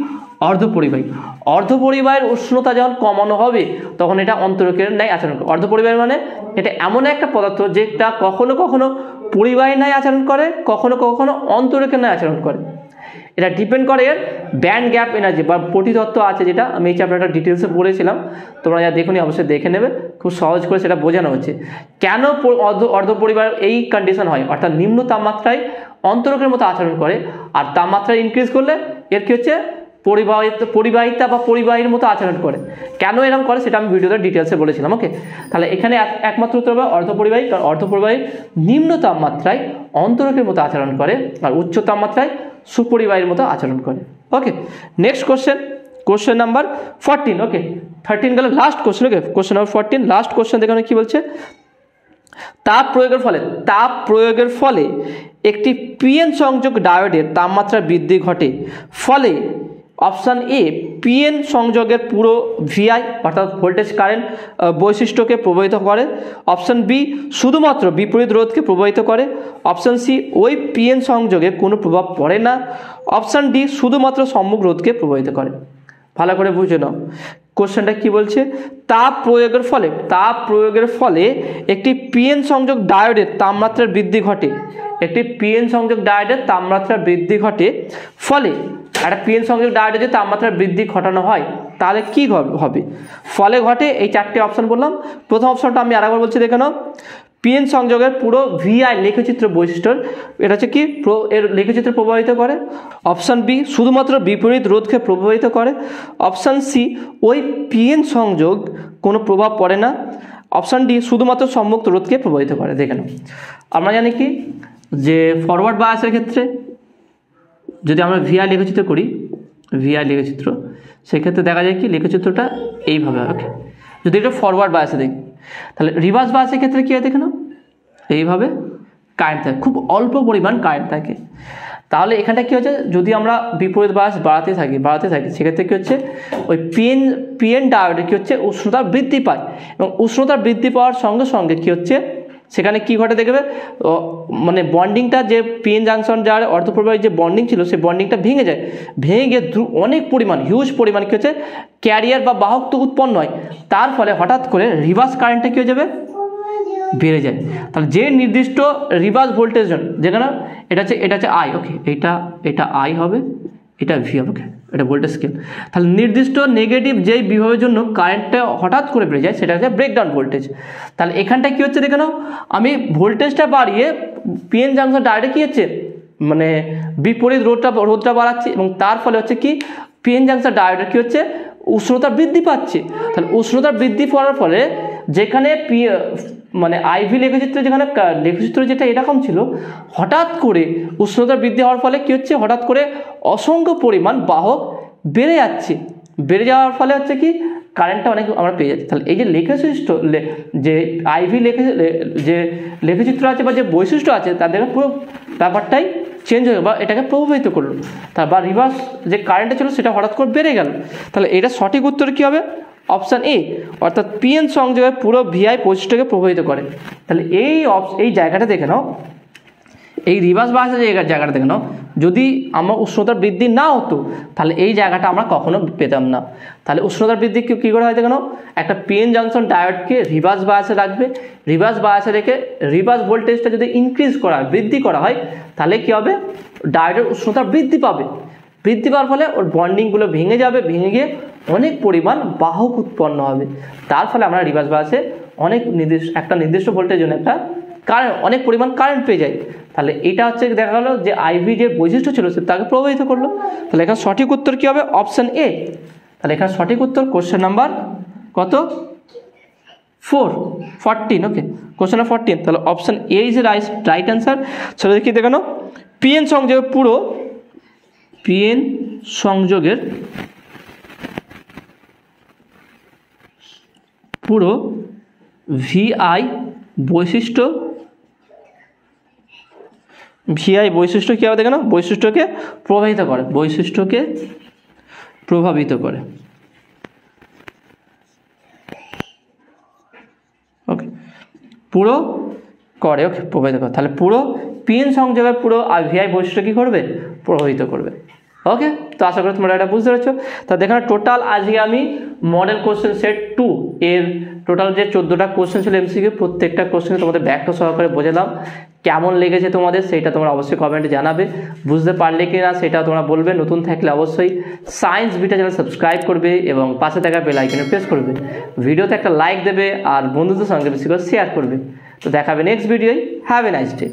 অর্ধপরিবাহীর উষ্ণতা যখন কমানো হবে তখন এটা অন্তরকের ন্যায় আচরণ করে। অর্ধপরিবাহী মানে এটা এমন একটা পদার্থ যেটা কখনো কখনো পরিবাহীর ন্যায় আচরণ করে, কখনো কখনো অন্তরকের ন্যায় আচরণ করে। এটা ডিপেন্ড করে এর ব্যান্ড গ্যাপ এনার্জি বা পটিতত্ত্ব আছে, যেটা আমি এই চ্যাপ্টারটা ডিটেলসে পড়েছিলাম, তোমরা যা দেখুনি অবশ্যই দেখে নেবে, খুব সহজ করে সেটা বোঝানো হচ্ছে। কেন অর্ধপরিবাহী এই কন্ডিশন হয়, অর্থাৎ নিম্ন তাপমাত্রায় অন্তরকের মতো আচরণ করে, আর তাপমাত্রা ইনক্রিজ করলে এর কী হচ্ছে পরিবাহিতা বা পরিবাহীর মতো আচরণ করে। কেন এরকম করে সেটা আমি ভিডিওতে ডিটেলসে বলেছিলাম। ওকে, তাহলে এখানে একমাত্র উত্তর হবে অর্ধপরিবাহী, কারণ অর্ধপরিবাহী নিম্ন তাপমাত্রায় অন্তরকের মতো আচরণ করে, আর উচ্চ তাপমাত্রায় সুপরিবাহীর মতো আচরণ করে। ওকে, নেক্সট কোশ্চেন নাম্বার 14। ওকে, 13 গেল, লাস্ট কোশ্চেন। ওকে, কোশ্চেন নাম্বার 14 লাস্ট কোশ্চেন। দেখুন কি বলছে, তাপ প্রয়োগের ফলে একটি পিএন সংযোগ ডায়োডের তাপমাত্রা বৃদ্ধি ঘটে, ফলে অপশান এ পিএন সংযোগের পুরো ভিআই অর্থাৎ ভোল্টেজ কারেন্ট বৈশিষ্ট্যকে প্রভাবিত করে। অপশান বি শুধুমাত্র বিপরীত রোধকে প্রভাবিত করে। অপশান সি ওই পিএন সংযোগে কোনো প্রভাব পড়ে না। অপশান ডি শুধুমাত্র সম্মুখ রোধকে প্রভাবিত করে। ভালো করে বুঝে নাও কোশ্চেনটা কি বলছে। তাপ প্রয়োগের ফলে একটি পিএন সংযোগ ডায়োডের তাপমাত্রার বৃদ্ধি ঘটে। একটি পিএন সংযোগ ডায়োডের তাপমাত্রার বৃদ্ধি ঘটে ফলে একটা পিএন সংযোগ ডায়োডে যদি তাপমাত্রার বৃদ্ধি ঘটানো হয় তাহলে কি হবে? ফলে ঘটে এই চারটি অপশন বললাম। প্রথম অপশনটা আমি আরেকবার বলছি দেখে নাও। পিএন সংযোগের পুরো ভিআই লেখচিত্র বৈশিষ্ট্য এটা হচ্ছে কি এর লেখচিত্র প্রভাবিত করে। অপশান বি শুধুমাত্র বিপরীত রোধকে প্রভাবিত করে। অপশান সি ওই পিএন সংযোগ কোনো প্রভাব পড়ে না। অপশান ডি শুধুমাত্র সম্মুখ রোধকে প্রভাবিত করে। দেখে নাও আমরা জানি কি যে ফরওয়ার্ড বায়াসের ক্ষেত্রে যদি আমরা ভিআই লেখচিত্র করি, ভিআই লেখচিত্র, সেক্ষেত্রে দেখা যায় কি লেখচিত্রটা এইভাবে। ওকে, যদি এটা ফরওয়ার্ড বায়াসে দেখি তাহলে রিভার্স বায়াসের ক্ষেত্রে কী হয় দেখে নাও এইভাবে কারেন্ট থাকে, খুব অল্প পরিমাণ কারেন্ট থাকে। তাহলে এখানটা কী হচ্ছে যদি আমরা বিপরীত বায়াস বাড়াতে থাকি সেক্ষেত্রে কী হচ্ছে ওই পিএন ডায়োডে কী হচ্ছে উষ্ণতা বৃদ্ধি পায় এবং উষ্ণতা বৃদ্ধি পাওয়ার সঙ্গে সঙ্গে কী হচ্ছে সেখানে কি ঘটে দেখবে মানে বন্ডিংটা যে পিএন জাংশন যার অর্ধপ্রবাহী যে বন্ডিং ছিল সেই বন্ডিংটা ভেঙে যায়, ভেঙে গিয়ে অনেক পরিমাণ হিউজ পরিমাণ কী হচ্ছে ক্যারিয়ার বা বাহক তো উৎপন্ন হয়। তার ফলে হঠাৎ করে রিভার্স কারেন্টটা কী হয়ে যাবে বেড়ে যায়। তাহলে যে নির্দিষ্ট রিভার্স ভোল্টেজ যেখানে এটা হচ্ছে আই। ওকে, এটা আই হবে, এটা ভি হবে। ওকে, এটা ভোল্টেজ স্কেল। তাহলে নির্দিষ্ট নেগেটিভ যেই বিভবের জন্য কারেন্টটা হঠাৎ করে বেড়ে যায় সেটা হচ্ছে ব্রেকডাউন ভোল্টেজ। তাহলে এখানটা কী হচ্ছে দেখে নাও আমি ভোল্টেজটা বাড়িয়ে পিএন জাংশন ডায়োডে কী হচ্ছে মানে বিপরীত রোধটা বাড়াচ্ছি এবং তার ফলে হচ্ছে কি পিএন জাংশন ডায়োডের কী হচ্ছে উষ্ণতা বৃদ্ধি পাচ্ছে। তাহলে উষ্ণতা বৃদ্ধি পাওয়ার ফলে যেখানে মানে আইভি লেখচিত্র যেখানে লেখচিত্র যেটা এরকম ছিল হঠাৎ করে উষ্ণতা বৃদ্ধি হওয়ার ফলে কী হচ্ছে হঠাৎ করে অসংখ্য পরিমাণ বাহক বেড়ে যাচ্ছে। বেড়ে যাওয়ার ফলে হচ্ছে কি কারেন্টটা অনেক আমরা পেয়ে যাচ্ছি। তাহলে এই যে লেখচিত্র যে আইভি যে লেখচিত্র আছে বা যে বৈশিষ্ট্য আছে তাদের পুরো ব্যাপারটাই চেঞ্জ হয়ে বা এটাকে প্রভাবিত করলো বা রিভার্স যে কারেন্টটা ছিল সেটা হঠাৎ করে বেড়ে গেল। তাহলে এটা সঠিক উত্তর কী হবে? অপশান এ, অর্থাৎ পিএন সংযোগের পুরো ভিআই বৈশিষ্ট্যকে প্রভাবিত করে। তাহলে এই জায়গাটা দেখে নাও, এই রিভার্স বায়াসের জায়গাটা দেখে নাও, যদি আমার উষ্ণতার বৃদ্ধি না হতো তাহলে এই জায়গাটা আমরা কখনো পেতাম না। তাহলে উষ্ণতার বৃদ্ধি কী করে হয় দেখে নাও, একটা পিএন জাংশন ডায়োডকে রিভার্স বায়াসে রাখবে, রিভার্স বায়াসে রেখে রিভার্স ভোল্টেজটা যদি ইনক্রিজ করা হয় বৃদ্ধি করা হয় তাহলে কী হবে ডায়োডের উষ্ণতা বৃদ্ধি পাবে। বৃদ্ধি পাওয়ার ফলে ওর বন্ডিংগুলো ভেঙে যাবে, ভেঙে গিয়ে অনেক পরিমাণ বাহক উৎপন্ন হবে। তার ফলে আমরা রিভার্স বায়াসে একটা নির্দিষ্ট ভোল্টেজের জন্য একটা অনেক পরিমাণ কারেন্ট পেয়ে যায়। তাহলে এটা হচ্ছে দেখা গেলো যে আইভি যে বৈশিষ্ট্য ছিল সে তাকে প্রভাবিত করলো। তাহলে এখানে সঠিক উত্তর কী হবে? অপশান এ। তাহলে এখানে সঠিক উত্তর কোশ্চেন নাম্বার কত 14। ওকে, কোশ্চেন নাম্বার 14। তাহলে option A is right answer. সেটা কি দেখানো পিএন সংযোগের পুরো ভিআই বৈশিষ্ট্য কী হবে দেখে নাও বৈশিষ্ট্যকে প্রভাবিত করে। ওকে, পুরো করে। ওকে, প্রভাবিত করে। তাহলে পুরো পিএন সংযোগের পুরো ভিআই বৈশিষ্ট্য কী করবে প্রভাবিত করবে। ওকে, তো আশা করি তোমরা এটা বুঝতে পেরেছো। তা দেখেন টোটাল আজকে আমি মডেল কোশ্চেন সেট 2 এর টোটাল যে 14টা কোশ্চেন ছিল এমসিকিউ প্রত্যেকটা কোশ্চেনে তোমাদের ব্যাখ্যা সহকারে বোঝালাম। কেমন লেগেছে তোমাদের সেটা তোমরা অবশ্যই কমেন্টে জানাবে, বুঝতে পারলে কি না সেটা তোমরা বলবে। নতুন থাকলে অবশ্যই সায়েন্স বিটা চ্যানেল সাবস্ক্রাইব করবে এবং পাশে থাকা বেল আইকনে প্রেস করবে, ভিডিওতে একটা লাইক দেবে আর বন্ধুদের সঙ্গে বেশি করে শেয়ার করবে। তো দেখাবে নেক্সট ভিডিওয়। Have a nice day.